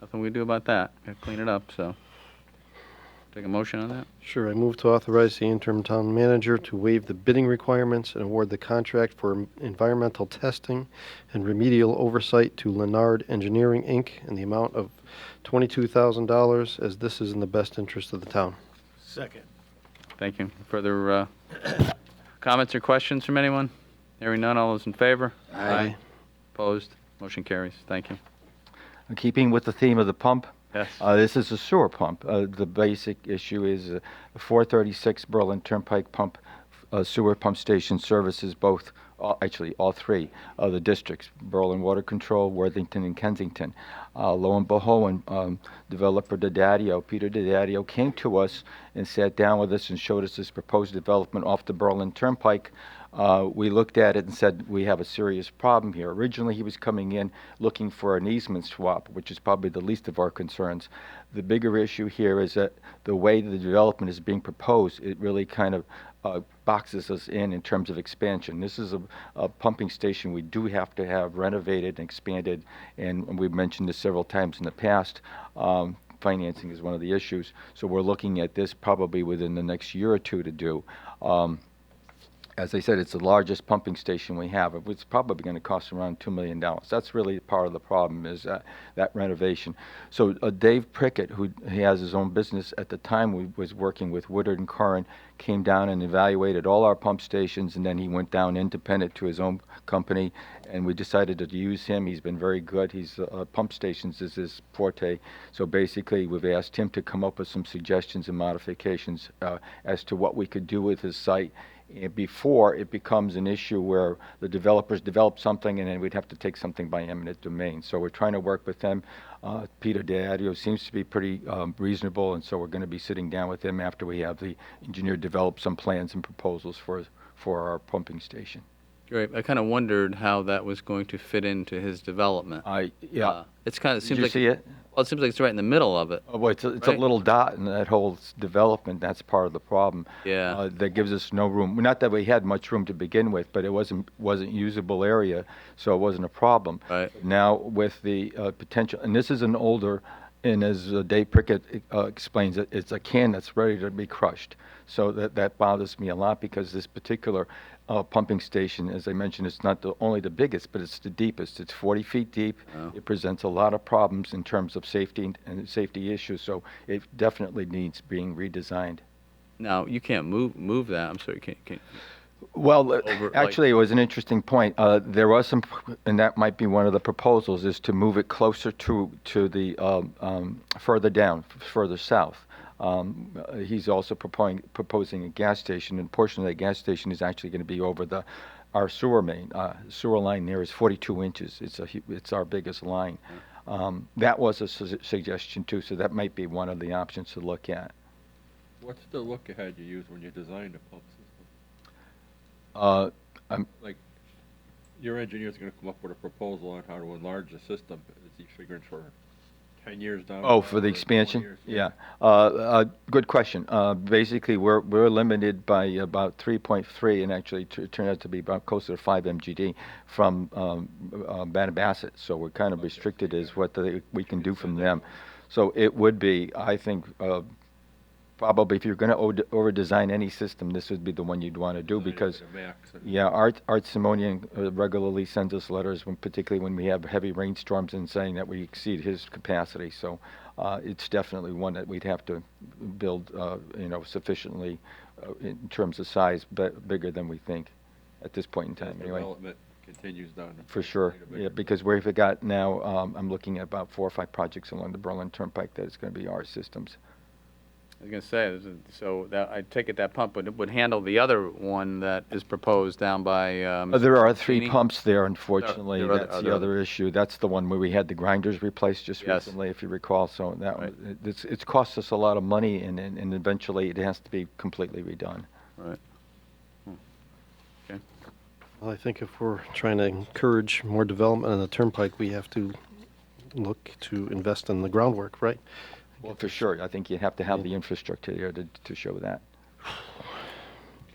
Nothing we can do about that. Gotta clean it up, so. Take a motion on that? Sure, I move to authorize the interim town manager to waive the bidding requirements and award the contract for environmental testing and remedial oversight to Leonard Engineering, Inc. in the amount of $22,000, as this is in the best interest of the town. Second. Thank you. Further comments or questions from anyone? Hearing none, all those in favor? Aye. Opposed? Motion carries. Thank you. Keeping with the theme of the pump, Yes. this is a sewer pump. The basic issue is 436 Berlin Turnpike pump sewer pump station services actually all 3 of the districts, Berlin Water Control, Worthington, and Kensington. Lo and behold, when developer Peter Daddario came to us and sat down with us and showed us this proposed development off the Berlin Turnpike, we looked at it and said, we have a serious problem here. Originally, he was coming in looking for an easement swap, which is probably the least of our concerns. The bigger issue here is that the way the development is being proposed, it really kind of boxes us in terms of expansion. This is a pumping station we do have to have renovated and expanded, and we've mentioned this several times in the past. Financing is one of the issues, so we're looking at this probably within the next year or two to do. As I said, it's the largest pumping station we have. It's probably going to cost around $2 million. That's really part of the problem, is that renovation. So Dave Prickett, he has his own business, at the time we was working with Woodard and Curran, came down and evaluated all our pump stations, and then he went down independent to his own company, and we decided to use him. He's been very good. He's pump stations is his forte. So basically, we've asked him to come up with some suggestions and modifications as to what we could do with his site before it becomes an issue where the developers develop something and then we'd have to take something by eminent domain. So we're trying to work with them. Peter DeAdio seems to be pretty reasonable, and so we're going to be sitting down with him after we have the engineer develop some plans and proposals for our pumping station. Great. I kind of wondered how that was going to fit into his development. Yeah. It's kind of Did seems you like see it? Well, it seems like it's right in the middle of it. Oh, boy, it's a right? little dot in that whole development. That's part of the problem. Yeah. That gives us no room. Not that we had much room to begin with, but it wasn't usable area, so it wasn't a problem. Right. Now with the potential, and this is an older, and as Dave Prickett explains it, it's a can that's ready to be crushed. So that bothers me a lot, because this particular pumping station, as I mentioned, it's not only the biggest, but it's the deepest. It's 40 feet deep. Oh. It presents a lot of problems in terms of safety and safety issues, so it definitely needs being redesigned. Now, you can't move that. I'm sorry, can't. Well, Over, actually, it was an interesting point. There was some, and that might be one of the proposals, is to move it closer to the further down, further south. He's also proposing a gas station, and a portion of that gas station is actually going to be over our sewer main. Sewer line there is 42 inches. It's our biggest line. That was a suggestion too, so that might be one of the options to look at. What's the look ahead you use when you design the pump system? Like, your engineer's going to come up with a proposal on how to enlarge the system. Is he figuring for 10 years down? Oh, for the expansion? Yeah. Good question. Basically, we're limited by about 3.3, and actually it turned out to be about closer to 5 MGD from Banabasset. So we're kind of restricted as what we can do from them. So it would be, I think, probably if you're going to over-design any system, this would be the one you'd want to do, because, yeah, Art Simonian regularly sends us letters, particularly when we have heavy rainstorms, and saying that we exceed his capacity. So it's definitely one that we'd have to build, sufficiently in terms of size, bigger than we think at this point in time. Anyway. Development continues down. For sure, yeah, because we've got now, I'm looking at about 4 or 5 projects along the Berlin Turnpike that is going to be our systems. I was going to say, so that I take it that pump would handle the other one that is proposed down by. There are 3 Feeney? pumps there, unfortunately. There are That's other- the other issue. That's the one where we had the grinders replaced just Yes. recently, if you recall. So that Right. it's cost us a lot of money, and eventually it has to be completely redone. Right. Okay. Well, I think if we're trying to encourage more development on the turnpike, we have to look to invest in the groundwork, right? Well, for sure. I think you have to have the infrastructure there to show that.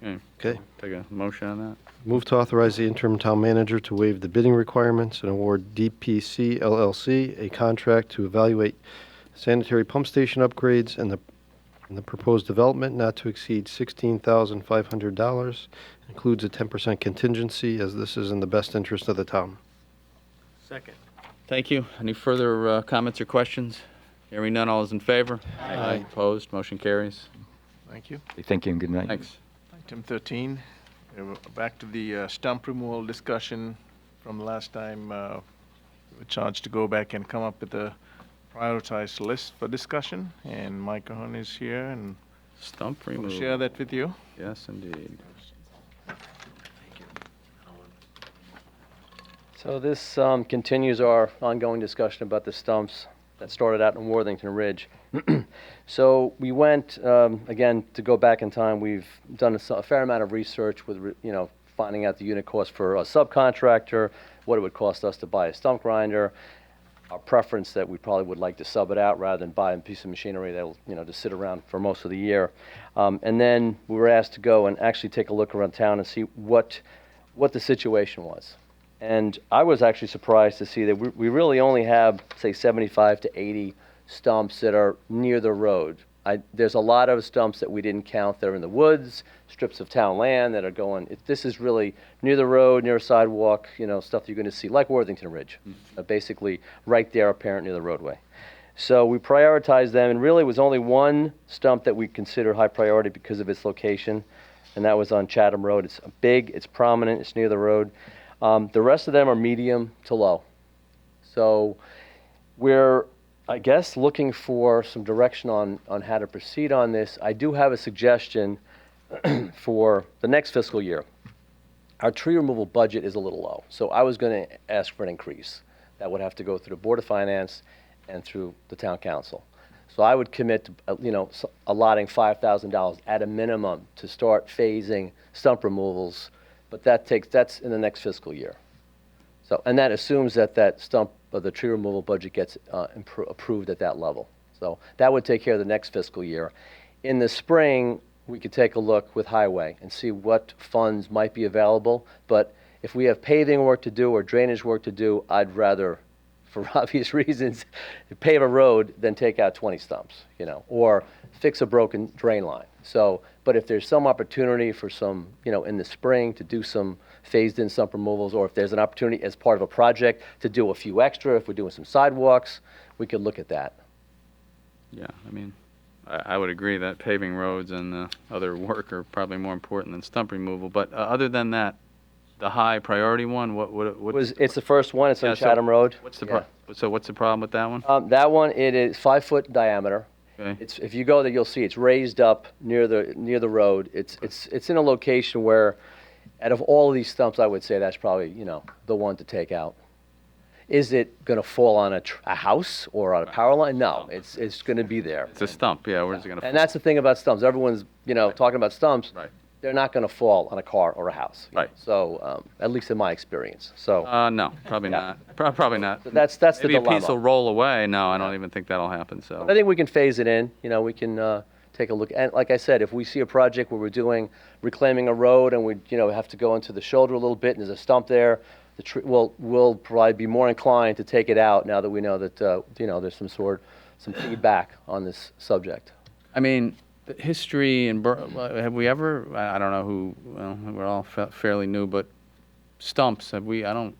Okay. Take a motion on that. Move to authorize the interim town manager to waive the bidding requirements and award DPC LLC a contract to evaluate sanitary pump station upgrades and the proposed development not to exceed $16,500. Includes a 10% contingency, as this is in the best interest of the town. Second. Thank you. Any further comments or questions? Hearing none, all is in favor? Aye. Opposed, motion carries. Thank you. Thank you and good night. Thanks. Item 13, back to the stump removal discussion from last time. We were charged to go back and come up with a prioritized list for discussion, and Mike Ahern is here and Stump will removal. share that with you. Yes, indeed. So this continues our ongoing discussion about the stumps that started out in Worthington Ridge. So we went, again, to go back in time, we've done a fair amount of research with, finding out the unit cost for a subcontractor, what it would cost us to buy a stump grinder, our preference that we probably would like to sub it out rather than buy a piece of machinery that'll, to sit around for most of the year. And then we were asked to go and actually take a look around town and see what the situation was. And I was actually surprised to see that we really only have, say, 75 to 80 stumps that are near the road. There's a lot of stumps that we didn't count that are in the woods, strips of town land that are going, this is really near the road, near a sidewalk, stuff you're going to see, like Worthington Ridge, basically right there apparent near the roadway. So we prioritized them, and really it was only one stump that we considered high priority because of its location, and that was on Chatham Road. It's big, it's prominent, it's near the road. The rest of them are medium to low. So we're, I guess, looking for some direction on how to proceed on this. I do have a suggestion for the next fiscal year. Our tree removal budget is a little low, so I was going to ask for an increase. That would have to go through the Board of Finance and through the Town Council. So I would commit to, allotting $5,000 at a minimum to start phasing stump removals, but that's in the next fiscal year. So, and that assumes that the tree removal budget gets approved at that level. So that would take care of the next fiscal year. In the spring, we could take a look with Highway and see what funds might be available. But if we have paving work to do or drainage work to do, I'd rather, for obvious reasons, pave a road than take out 20 stumps, or fix a broken drain line. So, but if there's some opportunity for some, in the spring to do some phased-in stump removals, or if there's an opportunity as part of a project to do a few extra, if we're doing some sidewalks, we could look at that. Yeah, I mean, I would agree that paving roads and other work are probably more important than stump removal. But other than that, the high priority one, It's the first one. It's on Chatham Road. What's the so what's the problem with that one? That one, it is 5-foot diameter. Okay. It's, if you go there, you'll see it's raised up near the road. It's in a location where, out of all of these stumps, I would say that's probably the one to take out. Is it going to fall on a house or on a power line? No, it's going to be there. It's a stump, yeah. Where's it going to fall? And that's the thing about stumps. Everyone's talking about stumps. Right. They're not going to fall on a car or a house. Right. So at least in my experience. So. No, probably not. Probably not. So that's the Maybe dilemma. a piece will roll away. No, I don't even think that'll happen. So. I think we can phase it in. We can take a look. And like I said, if we see a project where we're reclaiming a road and we have to go into the shoulder a little bit and there's a stump there, we'll probably be more inclined to take it out now that we know that there's some feedback on this subject. I mean, the history in have we ever? I don't know who. Well, we're all fairly new, but stumps. I don't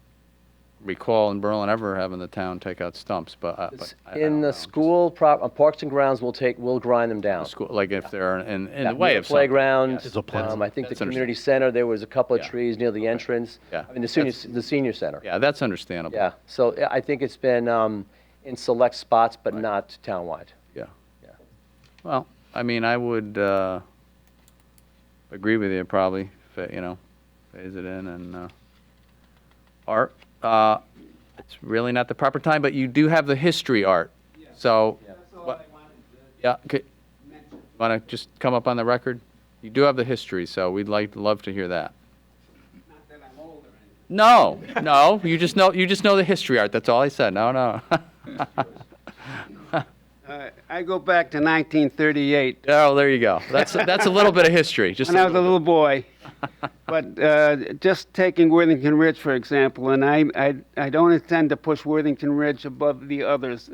recall in Berlin ever having the town take out stumps. But in the school parks and grounds, we'll grind them down. School, like if they're in the way of playground. Yes. I think the community center, there was a couple of trees near the entrance. Yeah. I mean the senior center. Yeah, that's understandable. Yeah. So I think it's been in select spots, but not townwide. Yeah. Yeah. Well, I mean, I would agree with you probably. Phase it in and Art. It's really not the proper time, but you do have the history, Art. Yeah. So, want to just come up on the record? You do have the history, so we'd love to hear that. Not that I'm old or anything. No, you just know the history, Art. That's all I said. No. I go back to 1938. Oh, there you go. That's a little bit of history. Just when I was a little boy. But just taking Worthington Ridge, for example, and I don't intend to push Worthington Ridge above the others.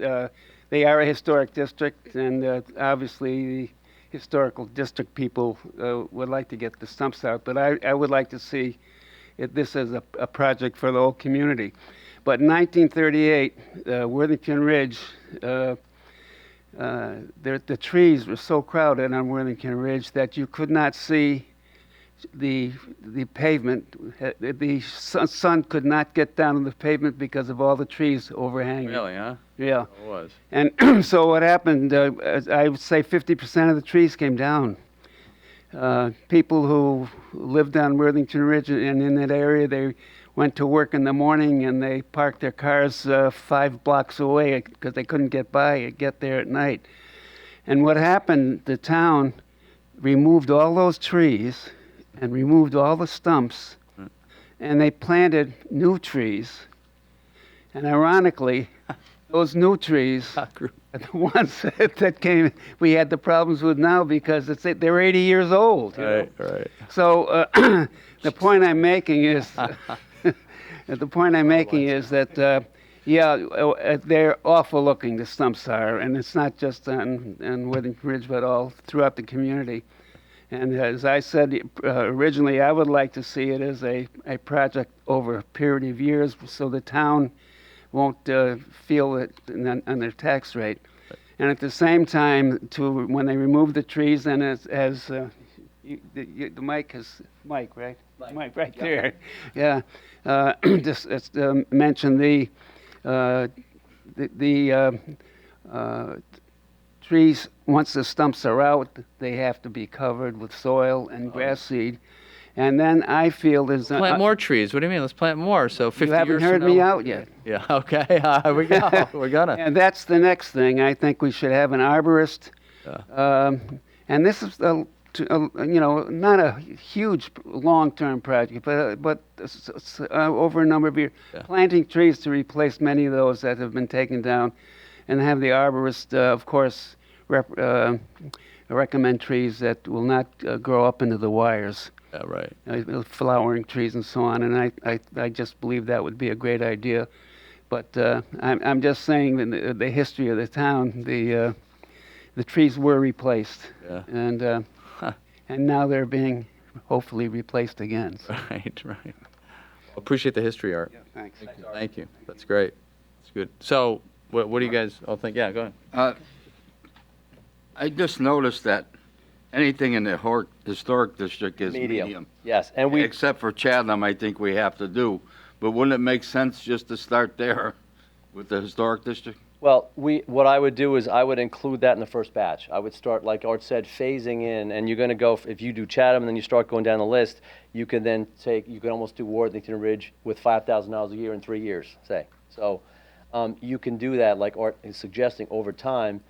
They are a historic district, and obviously the historical district people would like to get the stumps out. But I would like to see this as a project for the whole community. But in 1938, Worthington Ridge, the trees were so crowded on Worthington Ridge that you could not see the pavement. The sun could not get down on the pavement because of all the trees overhanging. Really, huh? Yeah. It was. And so what happened, I would say 50% of the trees came down. People who lived on Worthington Ridge and in that area, they went to work in the morning and they parked their cars 5 blocks away because they couldn't get there at night. And what happened, the town removed all those trees and removed all the stumps, and they planted new trees. And ironically, those new trees are the ones that we had the problems with now because they're 80 years old. Right. So the point I'm making is, that Yeah, they're awful looking, the stumps are, and it's not just on Worthington Ridge, but all throughout the community. And as I said originally, I would like to see it as a project over a period of years so the town won't feel it on their tax rate. And at the same time, when they remove the trees, then as the mic is Mike, right? Mike, right there. Yeah. Just mention the trees, once the stumps are out, they have to be covered with soil and grass seed. And then I feel there's... Plant more trees. What do you mean? Let's plant more. So 50 years You haven't heard from me now- out yet. Yeah, okay. Here we go. We're gonna. And that's the next thing. I think we should have an arborist. And this is, not a huge long-term project, but over a number of years. Planting trees to replace many of those that have been taken down, and have the arborist, of course, recommend trees that will not grow up into the wires. Yeah, right. Flowering trees and so on, and I just believe that would be a great idea. But I'm just saying that the history of the town, the trees were replaced, and now they're being hopefully replaced again. So. Right. Appreciate the history, Art. Yeah, thanks. Thank you. That's great. That's good. So, what do you guys all think? Yeah, go ahead. I just noticed that anything in the historic district is medium. Yes, and we... Except for Chatham, I think we have to do. But wouldn't it make sense just to start there with the historic district? Well, what I would do is I would include that in the first batch. I would start, like Art said, phasing in, and you're going to go, if you do Chatham and then you start going down the list, you can then you can almost do Worthington Ridge with $5,000 a year in 3 years, say. So you can do that, like Art is suggesting, over time.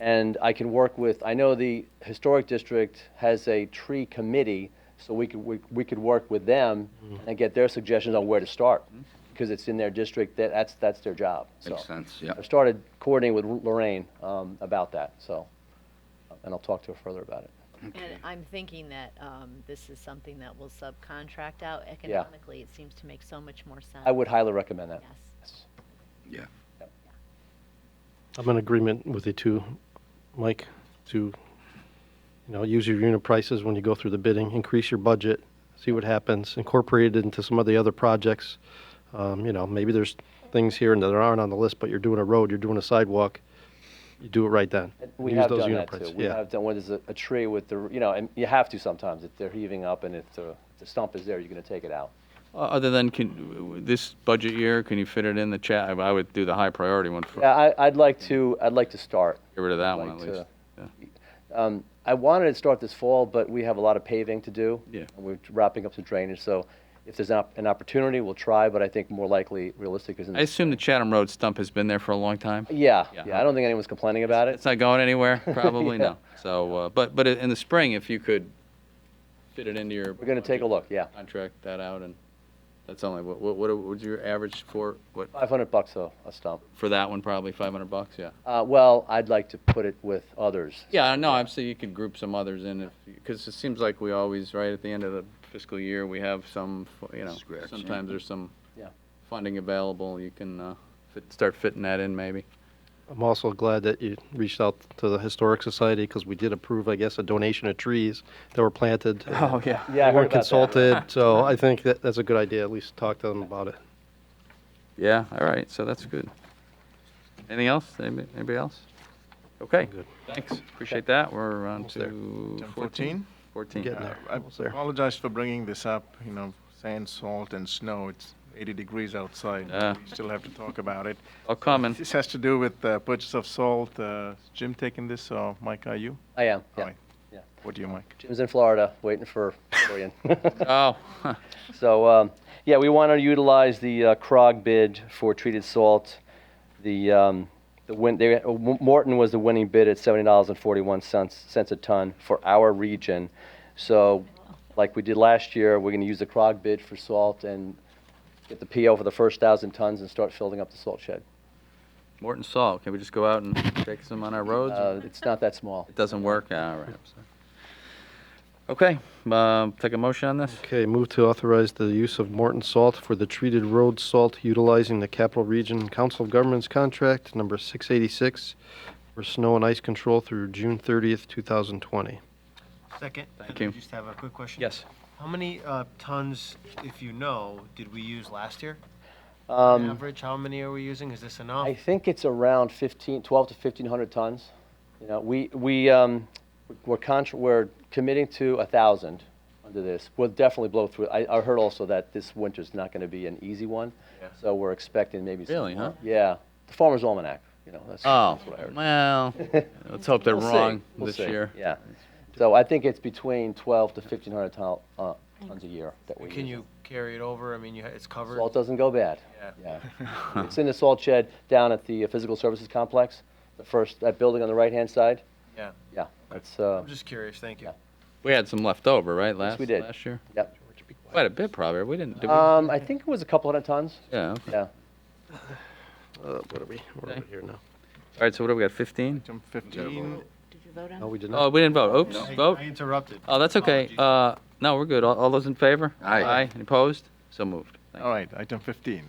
And I can work with, I know the historic district has a tree committee, so we could work with them and get their suggestions on where to start, because it's in their district. That's their job. Makes sense, yeah. I started coordinating with Lorraine about that, so, and I'll talk to her further about it. And I'm thinking that this is something that will subcontract out economically. It seems to make so much more sense. I would highly recommend that. Yes. Yeah. I'm in agreement with you too, Mike, to use your unit prices when you go through the bidding, increase your budget, see what happens, incorporate it into some of the other projects. Maybe there's things here and that aren't on the list, but you're doing a road, you're doing a sidewalk, you do it right then. We Use have those done unit that prices. too. We Yeah. have done when there's a tree with the, and you have to sometimes if they're heaving up and if the stump is there, you're going to take it out. Other than this budget year, can you fit it in the chat? I would do the high priority one first. Yeah, I'd like to start. Get rid of that I'd one at like least. to- I wanted to start this fall, but we have a lot of paving to do. Yeah. And we're wrapping up some drainage, so if there's an opportunity, we'll try, but I think more likely, realistic is in I assume the Chatham Road stump has been there for a long time. Yeah, I don't think anyone's complaining about it. It's not going anywhere, probably Yeah. no. So, but in the spring, if you could fit it into your. We're going to take a look, yeah. Contract that out, and that's only what would your average for what? $500 a stump. For that one, probably $500. Yeah. Well, I'd like to put it with others. Yeah, no, I'm saying you could group some others in because it seems like we always, right at the end of the fiscal year, we have some, Scratch, sometimes yeah. there's some Yeah. funding available. You can start fitting that in maybe. I'm also glad that you reached out to the Historic Society because we did approve, I guess, a donation of trees that were planted. Oh, yeah. Yeah, I They heard weren't about that. consulted, so I think that's a good idea, at least talk to them about it. Yeah, all right, so that's good. Anything else? Anybody else? Okay, Good. thanks, appreciate that. We're on Almost there. to 14? 14. Getting there. I Almost there. apologize for bringing this up, sand, salt, and snow. It's 80 degrees outside. Yeah. We still have to talk about it. All coming. This has to do with the purchase of salt. Is Jim taking this, or Mike, are you? I am, All yeah. right. Yeah. What do you, Mike? Jim's in Florida, waiting for Dorian. Oh, huh. So, yeah, we want to utilize the CROG bid for treated salt. Morton was the winning bid at $70.41 a ton for our region. So, like we did last year, we're going to use the CROG bid for salt and get the PO for the first 1,000 tons and start filling up the salt shed. Morton Salt, can we just go out and take some on our roads? It's not that small. It doesn't work? All right. I'm sorry. Okay, take a motion on this? Okay, move to authorize the use of Morton salt for the treated road salt utilizing the Capital Region Council of Governments contract number 686 for snow and ice control through June 30th, 2020. Second. Thank you. I just have a quick question. Yes. How many tons, if you know, did we use last year? On average, how many are we using? Is this enough? I think it's around 12 to 1,500 tons. You know, we're committing to 1,000 under this. We'll definitely blow through it. I heard also that this winter's not going to be an easy one, so we're expecting maybe. Really, huh? Yeah, the Farmer's Almanac. You know, that's what I heard. Well, let's hope they're We'll see. wrong We'll this see. year. Yeah. So I think it's between 12 to 1,500 tons a year that we Can you carry it over? I mean, it's covered. Salt doesn't go bad. Yeah. Yeah. It's in the salt shed down at the Physical Services Complex, that building on the right-hand side. Yeah. Yeah, that's, I'm just curious. Thank you. We had some left over, right, Yes, we did. last year? Yep. Quite a bit, probably. We didn't, did we? I think it was a couple hundred tons. Yeah, okay. Yeah. What are we here now? All right, so what do we got, 15? Item 15. Did you vote on No, it? we did Oh, not. we didn't vote. Oops, vote? I interrupted. Oh, that's okay. No, we're good. All those in favor? Aye. Aye. Any opposed? So moved. Thank All right, item 15.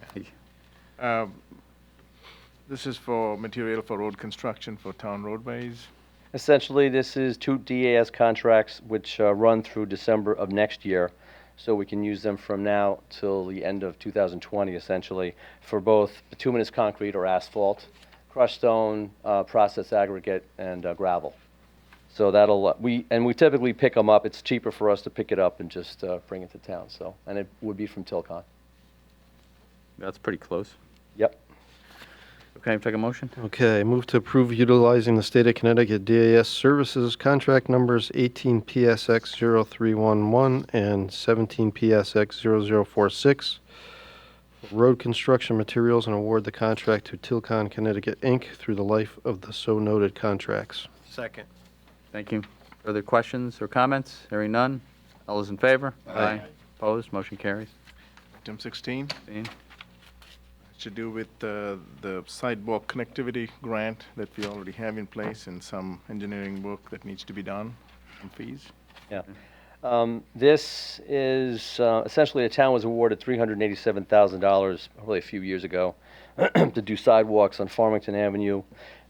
This is for material for road construction for town roadways. Essentially, this is two DAS contracts which run through December of next year. So we can use them from now till the end of 2020, essentially, for both bituminous concrete or asphalt, crushed stone, processed aggregate, and gravel. So we typically pick them up. It's cheaper for us to pick it up and just bring it to town. So, and it would be from Tilcon. That's pretty close. Yep. Okay, take a motion? Okay, move to approve utilizing the State of Connecticut DAS services contract numbers 18 PSX 0311 and 17 PSX 0046 for road construction materials and award the contract to Tilcon Connecticut, Inc. through the life of the so noted contracts. Second. Thank you. Further questions or comments? Hearing none. All those in favor? Aye. Opposed? Motion carries. Item 16. 16. To do with the sidewalk connectivity grant that we already have in place and some engineering work that needs to be done, some fees. Yeah. This is essentially the town was awarded $387,000 probably a few years ago to do sidewalks on Farmington Avenue,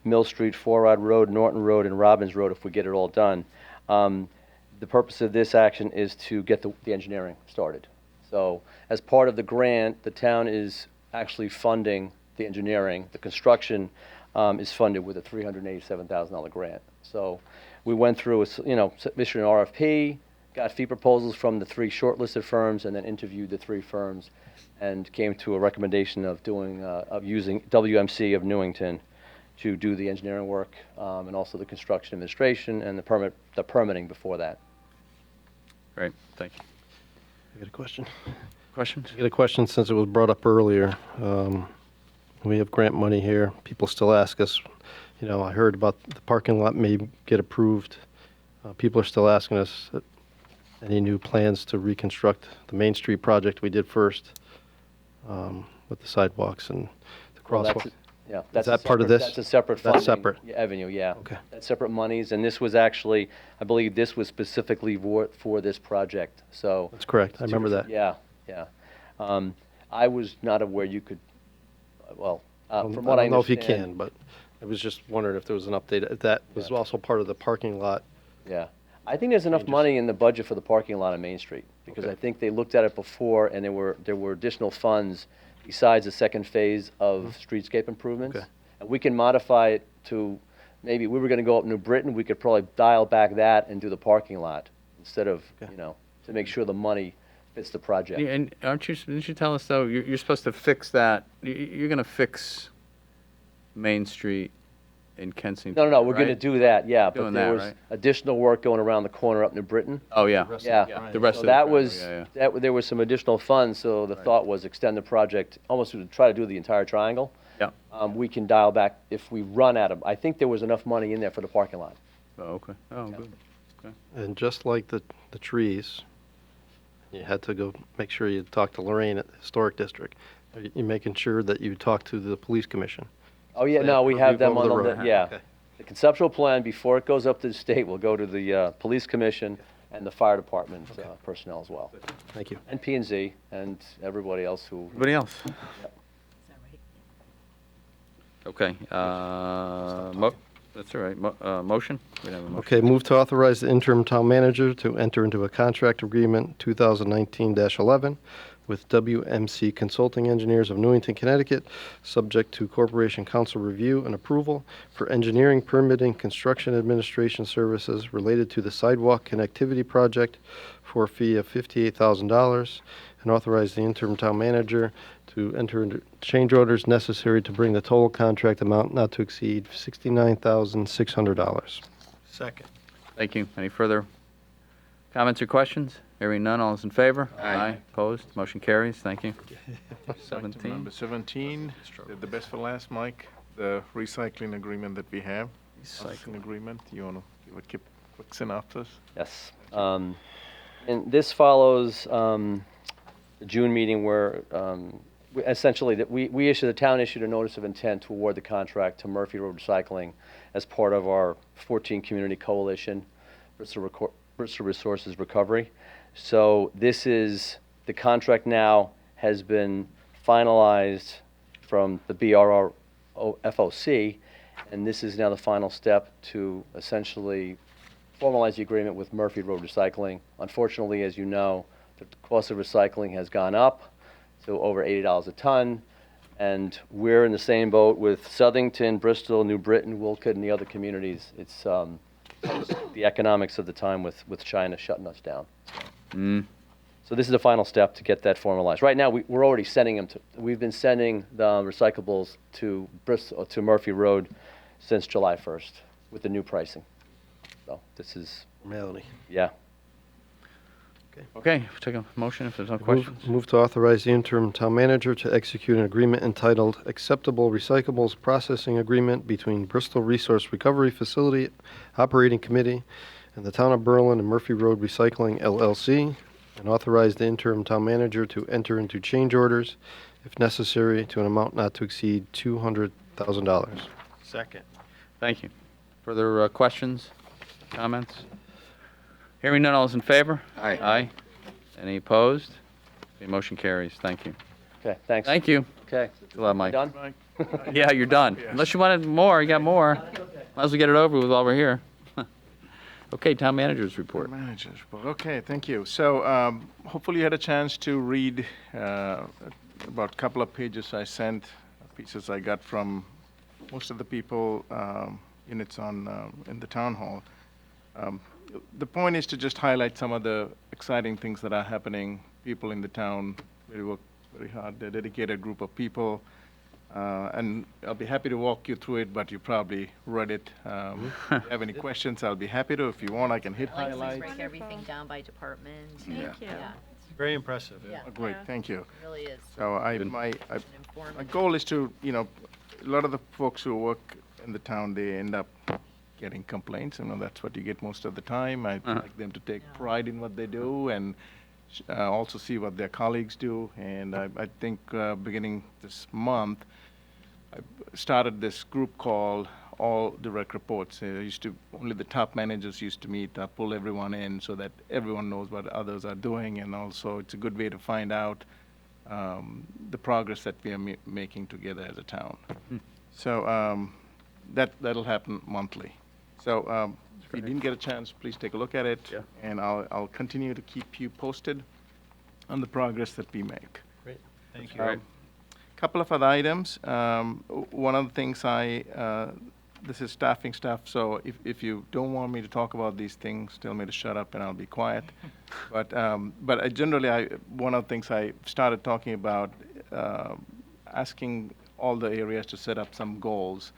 Mill Street, Four Rod Road, Norton Road, and Robbins Road if we get it all done. The purpose of this action is to get the engineering started. So as part of the grant, the town is actually funding the engineering. The construction is funded with a $387,000 grant. So we went through, issued an RFP, got fee proposals from the three shortlisted firms, and then interviewed the three firms, and came to a recommendation of using WMC of Newington to do the engineering work, and also the construction administration and the permitting before that. Great, thank you. I got a question. Questions? I got a question since it was brought up earlier. We have grant money here. People still ask us, I heard about the parking lot may get approved. People are still asking us any new plans to reconstruct the Main Street project we did first with the sidewalks and the crosswalks. Yeah, Is that part of this? That's a separate funding. That's separate. Avenue, yeah. Okay. That's separate monies, and this was actually, I believe this was specifically for this project, so. That's correct. I remember that. Yeah, yeah. I was not aware you could, from I what I don't know if you understand- can, but I was just wondering if there was an update. If that was also part of the parking lot. Yeah. I think there's enough money in the budget for the parking lot on Main Street, because I think they looked at it before, and there were additional funds besides the second phase of streetscape improvements. Okay. And we can modify it to, maybe we were gonna go up New Britain, we could probably dial back that and do the parking lot instead of, to make sure the money fits the project. Yeah, and didn't you tell us, though, you're supposed to fix that, you're going to fix Main Street in Kensington, No, we're gonna right? do that, yeah, but Doing there that, was right? additional work going around the corner up New Britain. Oh, yeah. Yeah. The rest So of that the was, driveway, there was some additional funds, so the thought was extend the project, almost to try to do the entire triangle. Yeah. We can dial back if we run out of, I think there was enough money in there for the parking lot. Oh, okay. Oh, good. Okay. And just like the trees, you had to go make sure you talk to Lorraine at the Historic District. Are you making sure that you talk to the Police Commission? Oh, yeah, They no, we approve have them over on the the, road. yeah. Okay. The conceptual plan, before it goes up to the state, will go to the Police Commission, and the fire department personnel as well. Thank you. And P&Z and everybody else who. Anybody else? Yep. Okay, that's all right. Motion? We have a motion. Okay, move to authorize the interim town manager to enter into a contract agreement 2019-11 with WMC Consulting Engineers of Newington, Connecticut, subject to Corporation Council review and approval for engineering, permitting, construction administration services related to the sidewalk connectivity project for a fee of $58,000, and authorize the interim town manager to enter into change orders necessary to bring the total contract amount not to exceed $69,600. Second. Thank you. Any further comments or questions? Hearing none, all is in favor? Aye. Opposed? Motion carries. Thank you. Item 17. Number 17, the best for last, Mike, the recycling agreement that we have. Recycling agreement, you want to give a quick synopsis? Yes. And this follows the June meeting where essentially the town issued a notice of intent to award the contract to Murphy Road Recycling as part of our 14 community coalition, Bristol Resources Recovery. So this is, the contract now has been finalized from the BRRFOC, and this is now the final step to essentially formalize the agreement with Murphy Road Recycling. Unfortunately, as you know, the cost of recycling has gone up to over $80 a ton, and we're in the same boat with Southington, Bristol, New Britain, Wilkett, and the other communities. It's the economics of the time with China shutting us down. So this is the final step to get that formalized. Right now, we're already sending them we've been sending the recyclables to Bristol, to Murphy Road since July 1st with the new pricing. So this is, Formality. yeah. Okay, take a motion if there's no questions. Move to authorize the interim town manager to execute an agreement entitled Acceptable Recyclables Processing Agreement between Bristol Resource Recovery Facility Operating Committee and the Town of Berlin and Murphy Road Recycling LLC, and authorize the interim town manager to enter into change orders, if necessary, to an amount not to exceed $200,000. Second. Thank you. Further questions, comments? Hearing none, all is in favor? Aye. Aye. Any opposed? Okay, motion carries. Thank you. Okay, thanks. Thank you. Okay. Thanks a lot, Mike. Done? Yeah, you're done. Unless you wanted more, you got more. Might as well get it over with while we're here. Okay, town manager's report. Manager's report. Okay, thank you. So hopefully you had a chance to read about a couple of pages I sent, pieces I got from most of the people, units in the town hall. The point is to just highlight some of the exciting things that are happening. People in the town really work very hard. They're a dedicated group of people. And I'll be happy to walk you through it, but you probably read it. If you have any questions, I'll be happy to. If you want, I can hit I like to highlights. break everything down by department. Thank Yeah. you. Yeah, Very impressive. Yeah. Great, thank you. it really is. So my goal is to, a lot of the folks who work in the town, they end up getting complaints. That's what you get most of the time. I'd like them to take pride in what they do and also see what their colleagues do. And I think beginning this month, I started this group called All Direct Reports. Only the top managers used to meet. I pull everyone in so that everyone knows what others are doing, and also it's a good way to find out the progress that we are making together as a town. So that'll happen monthly. So if you didn't get a chance, please take a look at it, and I'll continue to keep you posted on the progress that we make. Great. Thank you. Couple of other items. One of the things this is staffing stuff, so if you don't want me to talk about these things, tell me to shut up and I'll be quiet. But generally, one of the things I started talking about, asking all the areas to set up some goals.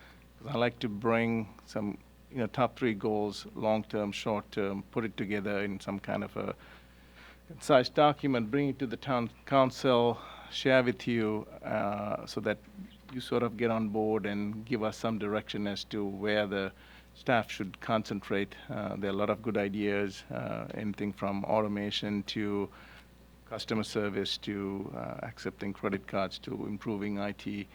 I like to bring some, top 3 goals, long-term, short-term, put it together in some kind of a concise document, bring it to the town council, share with you so that you sort of get on board and give us some direction as to where the staff should concentrate. There are a lot of good ideas, anything from automation to customer service to accepting credit cards to improving IT.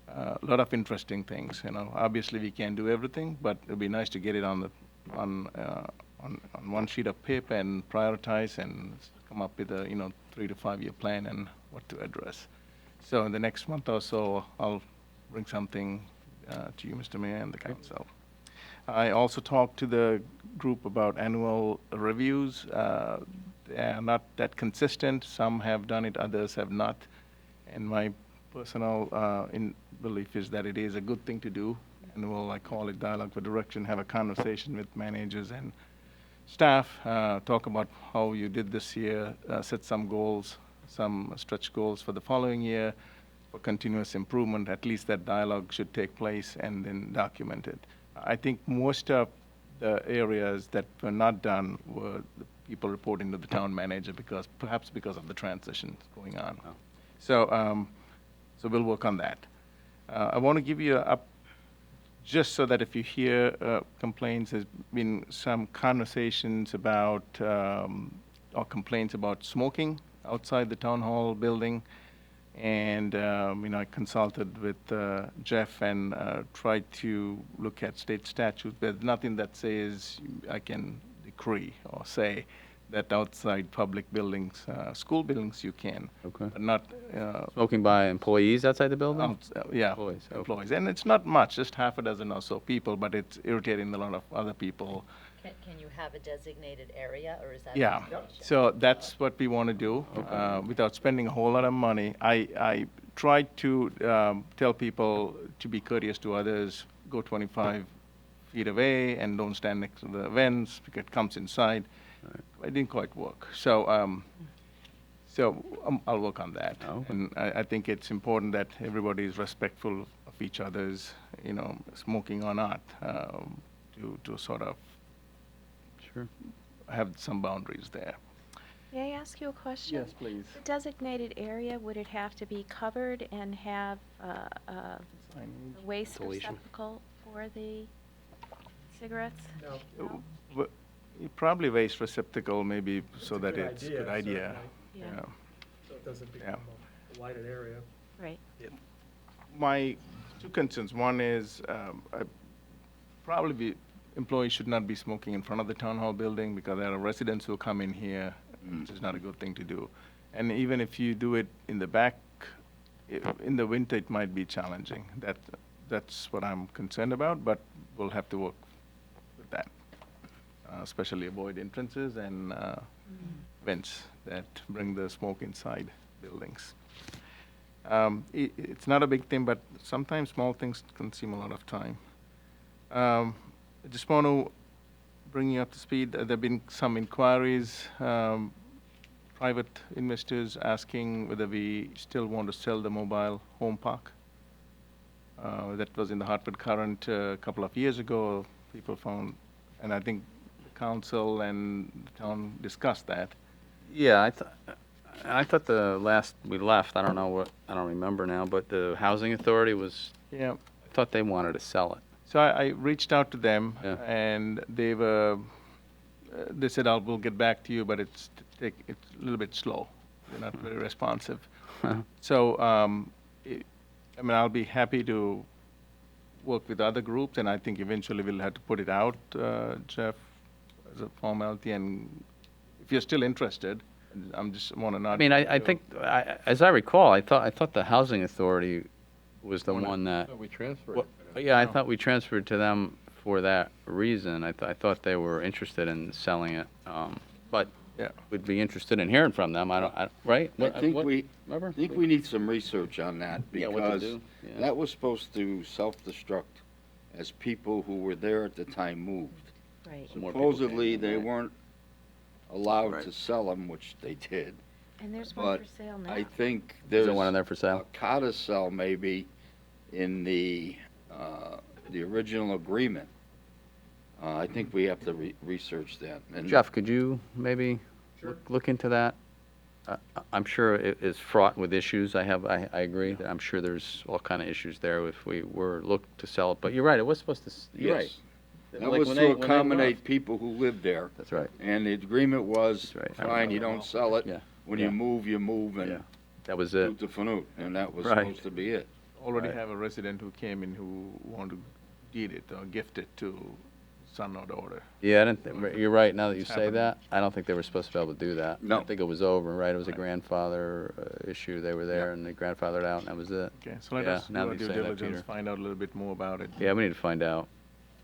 A lot of interesting things. Obviously we can't do everything, but it'd be nice to get it on on one sheet of paper and prioritize and come up with a 3 to 5 year plan and what to address. So in the next month or so, I'll bring something to you, Mr. Mayor, and the council. I also talked to the group about annual reviews. They are not that consistent. Some have done it, others have not. And my personal belief is that it is a good thing to do. Annual, I call it dialogue for direction, have a conversation with managers and staff, talk about how you did this year, set some goals, some stretch goals for the following year for continuous improvement. At least that dialogue should take place and then document it. I think most of the areas that were not done were the people reporting to the town manager perhaps because of the transition going on. So we'll work on that. I want to give you just so that if you hear complaints, there's been some conversations about or complaints about smoking outside the town hall building. And I consulted with Jeff and tried to look at state statutes. There's nothing that says I can decree or say that outside public buildings, school buildings, you can. Okay. But not Smoking by employees outside the building? yeah, Employees, okay. employees. And it's not much, just half a dozen or so people, but it's irritating a lot of other people. Can you have a designated area, or is that? Yeah, so that's what we want to do without spending a whole lot of money. I try to tell people to be courteous to others, go 25 feet away and don't stand next to the vents because it comes inside. It didn't quite work. So I'll work on that. And I think it's important that everybody is respectful of each other's, smoking or not, to sort of have some boundaries there. May I ask you a question? Yes, please. The designated area, would it have to be covered and have a waste receptacle for the cigarettes? No. Probably waste receptacle, maybe, so that good it's a idea, good idea. certainly. Yeah. So it doesn't become a lighted area. Right. My two concerns. One is employees should not be smoking in front of the town hall building because there are residents who come in here, which is not a good thing to do. And even if you do it in the back, in the winter, it might be challenging. That's what I'm concerned about, but we'll have to work with that. Especially avoid entrances and vents that bring the smoke inside buildings. It's not a big thing, but sometimes small things consume a lot of time. I just want to bring you up to speed. There have been some inquiries, private investors asking whether we still want to sell the mobile home park. That was in the Hartford Current a couple of years ago. People found, and I think the council and the town discussed that. Yeah, I thought the last we left, I don't remember now, but the housing authority was, Yeah. I thought they wanted to sell it. So I reached out to them, Yeah. and they said, we'll get back to you, but it's a little bit slow. They're not very responsive. So, I'll be happy to work with other groups, and I think eventually we'll have to put it out, Jeff, as a formality. And if you're still interested, I'm just want to not. I mean, I think, as I recall, I thought the housing authority was the one that. We transferred. Yeah, I thought we transferred to them for that reason. I thought they were interested in selling it, but yeah, would be interested in hearing from them. Right? I think remember? we need some research on that Yeah, what to because do. Yeah. that was supposed to self-destruct as people who were there at the time moved. Right. Supposedly, they weren't allowed Right. to sell them, which they did. And there's one But for sale now. I think Is there's there one in there for sale? a codicil maybe in the original agreement. I think we have to research that. And Jeff, could you maybe look into that? I'm sure it is fraught with issues. I agree. I'm sure there's all kind of issues there if we were looked to sell it. But you're right. It was supposed to. You're right. That Like was when to they- when they accommodate moved. people who lived there. That's right. And the agreement was, That's right. fine, you don't sell it. Yeah. When Yeah. you move, and That was it. toot the fanute, and that was Right. supposed to be it. Already Right. have a resident who came in who wanted to deed it or gift it to son or daughter. Yeah, I didn't, you're right, now that you say that, I don't think they were supposed to be able to do that. No. I think it was over, right? It was a grandfather issue, they were there and they grandfathered out and that was it. Okay, so let Yeah, us do now our that due you say that, diligence, Peter. find out a little bit more about it. Yeah, we need to find out,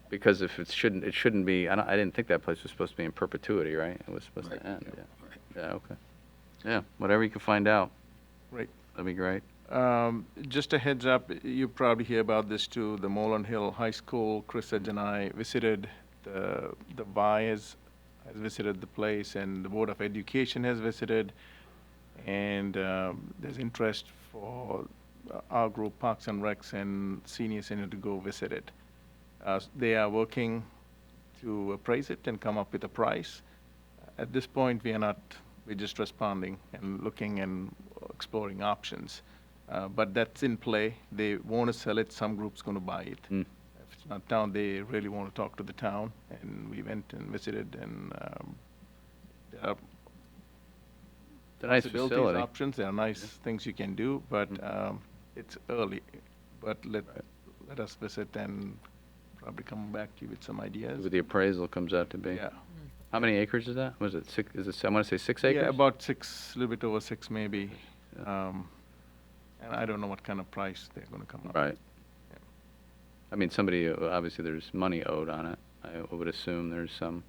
because if it shouldn't be, I didn't think that place was supposed to be in perpetuity, right? It was supposed to end, yeah. Yeah, okay. Yeah, whatever you can find out. Right. That'd be great. Just a heads up, you probably hear about this too, the Moreland Hill High School, Chris Edge and I visited, the VI has visited the place, and the Board of Education has visited, and there's interest for our group, Parks and Recs and Senior Center, to go visit it. They are working to appraise it and come up with a price. At this point, we're just responding and looking and exploring options. But that's in play. They want to sell it, some group's going to buy it. If it's not town, they really want to talk to the town, and we went and visited, and there are It's a nice possibilities, facility. options, there are nice things you can do, but it's early. But let us visit and probably come back to you with some ideas. What the appraisal comes out to be. Yeah. How many acres is that? Was it six, is it, I want to say 6 acres? Yeah, about 6, a little bit over 6 maybe. And I don't know what kind of price they're going to come up with. Right. I mean, somebody, obviously there's money owed on it. I would assume there's some,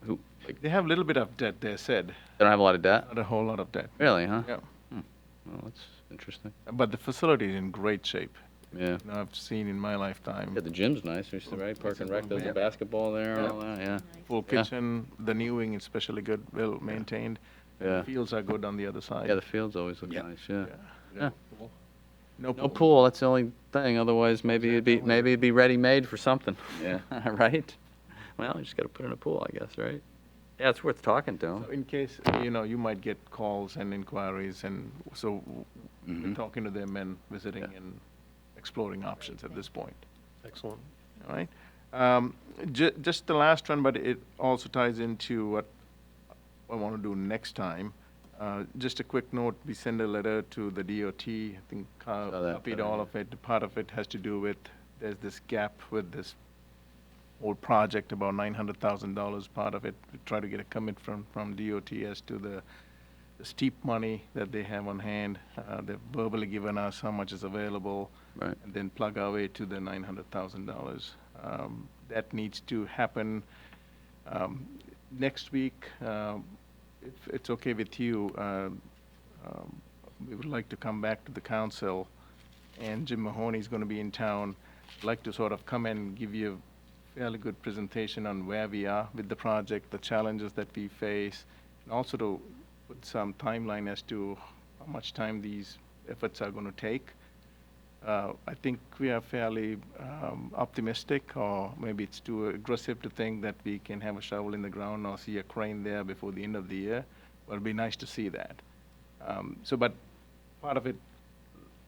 who, like, They have a little bit of debt, they said. they don't have a lot of debt? Not a whole lot of debt. Really, huh? Yeah. Well, that's interesting. But the facility is in great shape. Yeah. You know, I've seen in my lifetime. Yeah, the gym's nice, you see, right? Park and Rec does the basketball there and all that, yeah. Full Yeah. kitchen, the new wing is especially good, well maintained. Yeah. The fields are good on the other side. Yeah, the fields always look nice, yeah. Yeah. No No pool. pool, that's the only thing, otherwise maybe it'd be ready-made for something. Yeah. Right? Well, you just gotta put in a pool, I guess, right? Yeah, it's worth talking to 'em. So in case, you know, you might get calls and inquiries, and so we're talking to them and visiting and exploring options at this point. Excellent. All right? Just the last one, but it also ties into what I want to do next time. Just a quick note, we send a letter to the DOT, I think copied all of it. Part of it has to do with, there's this gap with this old project, about $900,000. Part of it, we try to get a commit from DOT as to the steep money that they have on hand. They've verbally given us how much is available. Right. And then plug our way to the $900,000. That needs to happen next week. If it's okay with you, we would like to come back to the council, and Jim Mahoney is going to be in town. I'd like to sort of come and give you a fairly good presentation on where we are with the project, the challenges that we face, and also to put some timeline as to how much time these efforts are going to take. I think we are fairly optimistic, or maybe it's too aggressive to think that we can have a shovel in the ground or see a crane there before the end of the year. But it'd be nice to see that. But part of it,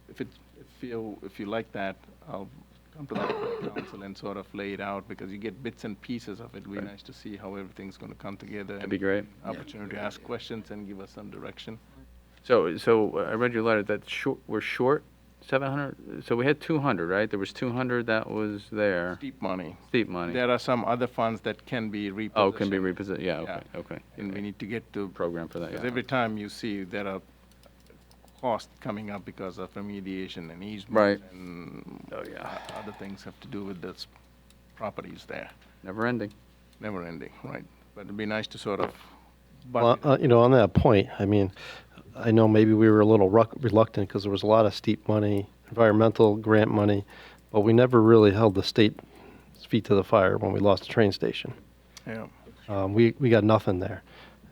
if you like that, I'll come to the council and sort of lay it out, because you get bits and pieces of it. It'd be nice to see how everything's going to come together. That'd be great. Opportunity to ask questions and give us some direction. So I read your letter, that we're short 700, so we had 200, right? There was 200 that was there. Steep money. Steep money. There are some other funds that can be repositioned. Oh, can be repositioned, yeah, okay. And we need to get to. Program for that, Because yeah. every time you see there are costs coming up because of remediation and easement. Right. And Oh, yeah. other things have to do with this properties there. Never ending. Never ending, right. But it'd be nice to sort of. Well, on that point, I mean, I know maybe we were a little reluctant because there was a lot of steep money, environmental grant money, but we never really held the state's feet to the fire when we lost the train station. Yeah. We got nothing there.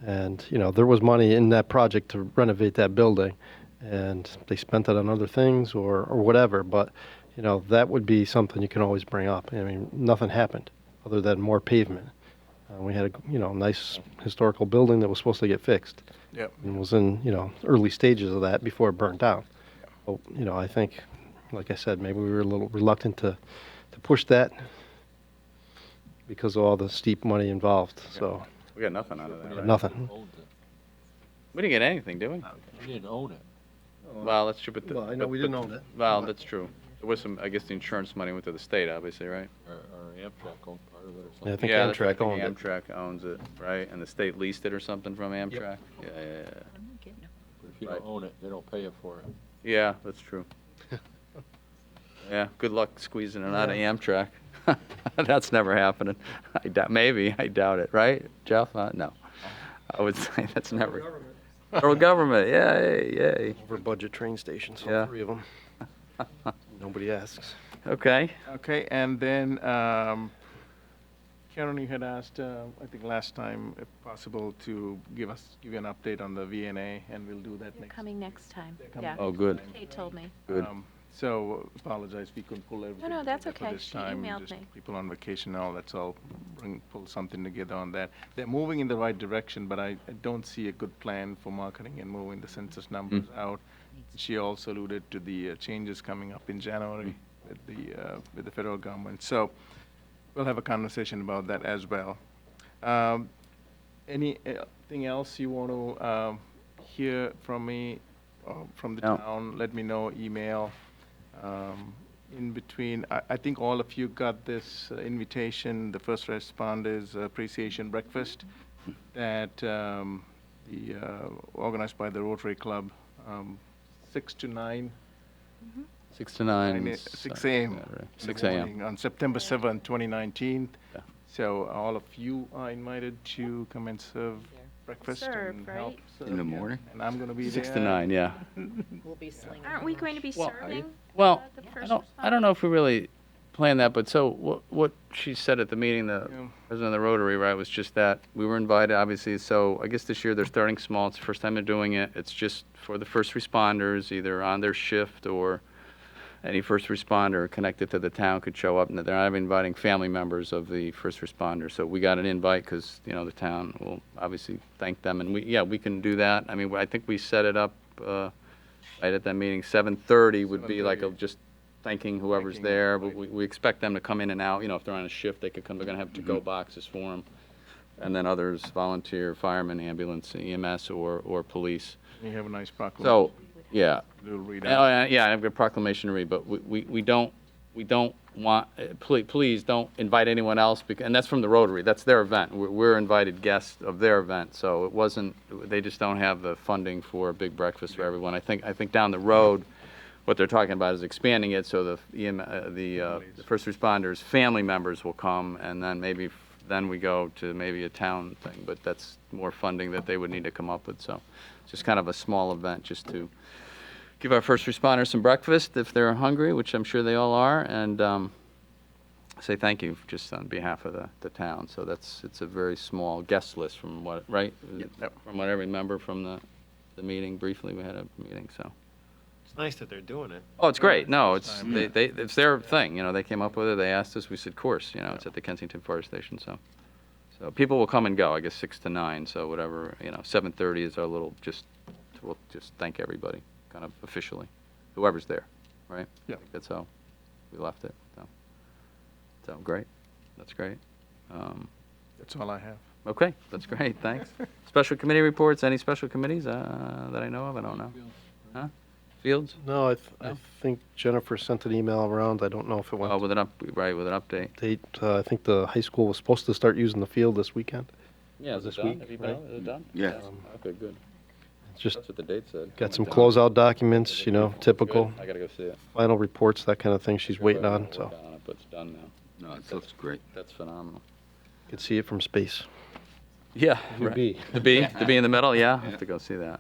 And, there was money in that project to renovate that building, and they spent it on other things or whatever, but, that would be something you can always bring up. I mean, nothing happened other than more pavement. We had a, nice historical building that was supposed to get fixed. Yep. And was in, early stages of that before it burned down. But, I think, like I said, maybe we were a little reluctant to push that because of all the steep money involved, so. We got nothing out of that, right? Nothing. We didn't get anything, did we? We didn't own it. Well, that's true, but. Well, I know we didn't own it. Well, that's true. There was some, I guess the insurance money went to the state, obviously, right? Or Amtrak owned part part of it or Yeah, I something. think Yeah, that's right. Amtrak owned it. Amtrak owns it, right? And the state leased it or something from Amtrak? Yeah, yeah, yeah. But if you Right. don't own it, they don't pay you for it. Yeah, that's true. Yeah, good luck squeezing it out of Amtrak. That's never happening. Maybe, I doubt it, right, Jeff? No. I would say that's never. Federal government, yay, yay. Over budget train stations, all Yeah. 3 of them. Nobody asks. Okay. Okay, and then, Karen, you had asked, I think last time, if possible, to give you an update on the VNA, and we'll do that They're next. coming next time. coming Yeah. Oh, good. Kate told me. Good. So apologize, we couldn't pull everything. no, that's together for okay. this She time. emailed Just me. People on vacation and all, that's all, pull something together on that. They're moving in the right direction, but I don't see a good plan for marketing and moving the census numbers out. She also alluded to the changes coming up in January with the federal government. So we'll have a conversation about that as well. Anything else you want to hear from me, from the No. town? Let me know, email. In between, I think all of you got this invitation, the first responders appreciation breakfast that organized by the Rotary Club, 6 to 9. 6 to 9. 6 a.m. 6 a.m. On September 7th, 2019. Yeah. So all of you are invited to come and serve breakfast Serve, and right? help serve. In the yeah. morning? And I'm going to be 6 there. to 9, yeah. We'll be slinging. Aren't we going to be serving? Well, the I first don't know if we really planned that, but so what she said at the meeting, the president of the Rotary, right, was just that we were invited, obviously, so I guess this year they're starting small. It's the first time they're doing it. It's just for the first responders, either on their shift or any first responder connected to the town could show up, and they're not inviting family members of the first responders. So we got an invite because, the town will obviously thank them, and we can do that. I mean, I think we set it up right at that meeting. 7:30 would be like just thanking whoever's there, but we expect them to come in and out. If they're on a shift, they could come. They're going to have to-go boxes for them, and then others, volunteer, firemen, ambulance, EMS, or police. You have a nice proclamation. So, yeah. We'll read Oh, out. yeah, I have a proclamation to read, but we don't want, please don't invite anyone else, and that's from the Rotary, that's their event. We're invited guests of their event, so it wasn't, they just don't have the funding for a big breakfast for everyone. I think down the road, what they're talking about is expanding it so the first responders' family members will come, and then then we go to maybe a town thing, but that's more funding that they would need to come up with, so it's just kind of a small event just to give our first responders some breakfast if they're hungry, which I'm sure they all are, and say thank you just on behalf of the town. So it's a very small guest list from what, right? From what I remember from the meeting, briefly, we had a meeting, so. It's nice that they're doing it. Oh, it's great. No, it's it's their thing, they came up with it, they asked us, we said, of course, it's at the Kensington Fire Station, so people will come and go, I guess 6 to 9, so whatever, 7:30 is our little, we'll just thank everybody, kind of officially, whoever's there, right? Yeah. That's how we left it, so great, that's great. That's all I have. Okay, that's great, thanks. Special committee reports, any special committees that I know of? I don't know. Huh? Fields? No, I think Jennifer sent an email around. I don't know if it went. Oh, with an update. I think the high school was supposed to start using the field this weekend. Yeah, is it this done? week, Have you right? been, is it done? Yeah. Okay, good. It's just That's what the date said. got some closeout documents, typical Good. I gotta go see it. final reports, that kind of thing. She's waiting on, Work so on it, but it's done now. No, it looks great. That's phenomenal. you can see it from space. Yeah. The right. bee. The bee in the middle, yeah, I have to go see that.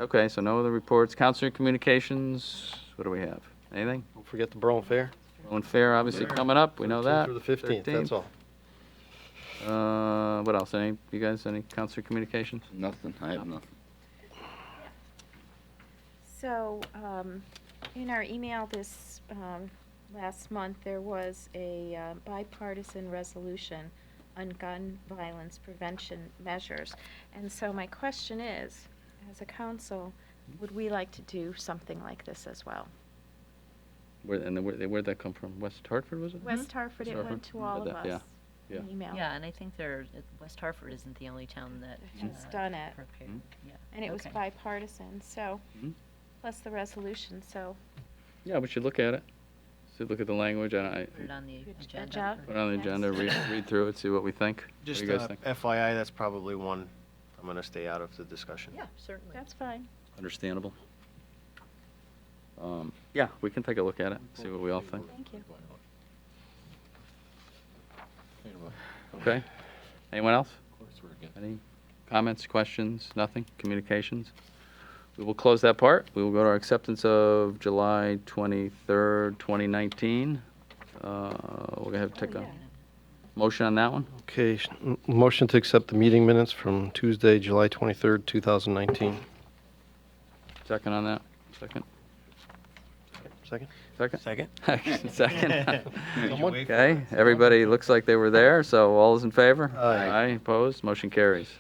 Okay, so no other reports. Council communications, what do we have? Anything? Don't forget the Berlin Fair. Berlin Fair, obviously, coming up, we know 13th that. through the 15th, that's all. What else? You guys, any council communications? Nothing, I have nothing. So, in our email this last month, there was a bipartisan resolution on gun violence prevention measures. And so my question is, as a council, would we like to do something like this as well? Where'd that come from? West Hartford, was it? West Hartford, it went to all of us. Yeah. An email. Yeah, and I think West Hartford isn't the only town that has done it. prepared. Yeah. And it was Okay. bipartisan, so, Mhm. plus the resolution, so. Yeah, we should look at it. to look at the language, and I Put it on the agenda. job. put it on the agenda, read through it, see what we think. Just What do you guys think? FYI, that's probably one I'm going to stay out of the discussion. Yeah, certainly. That's fine. Understandable. Yeah, we can take a look at it, see what we all think. Thank you. Okay? Anyone else? Any comments, questions, nothing? Communications? We will close that part. We will go to our acceptance of July 23rd, 2019. We're going to have to take a motion on that one. Okay, motion to accept the meeting minutes from Tuesday, July 23rd, 2019. Second on that? Second? Second? Second? Second. Second. Someone? Okay, everybody looks like they were there, so all is in favor? Aye. Opposed? Motion carries.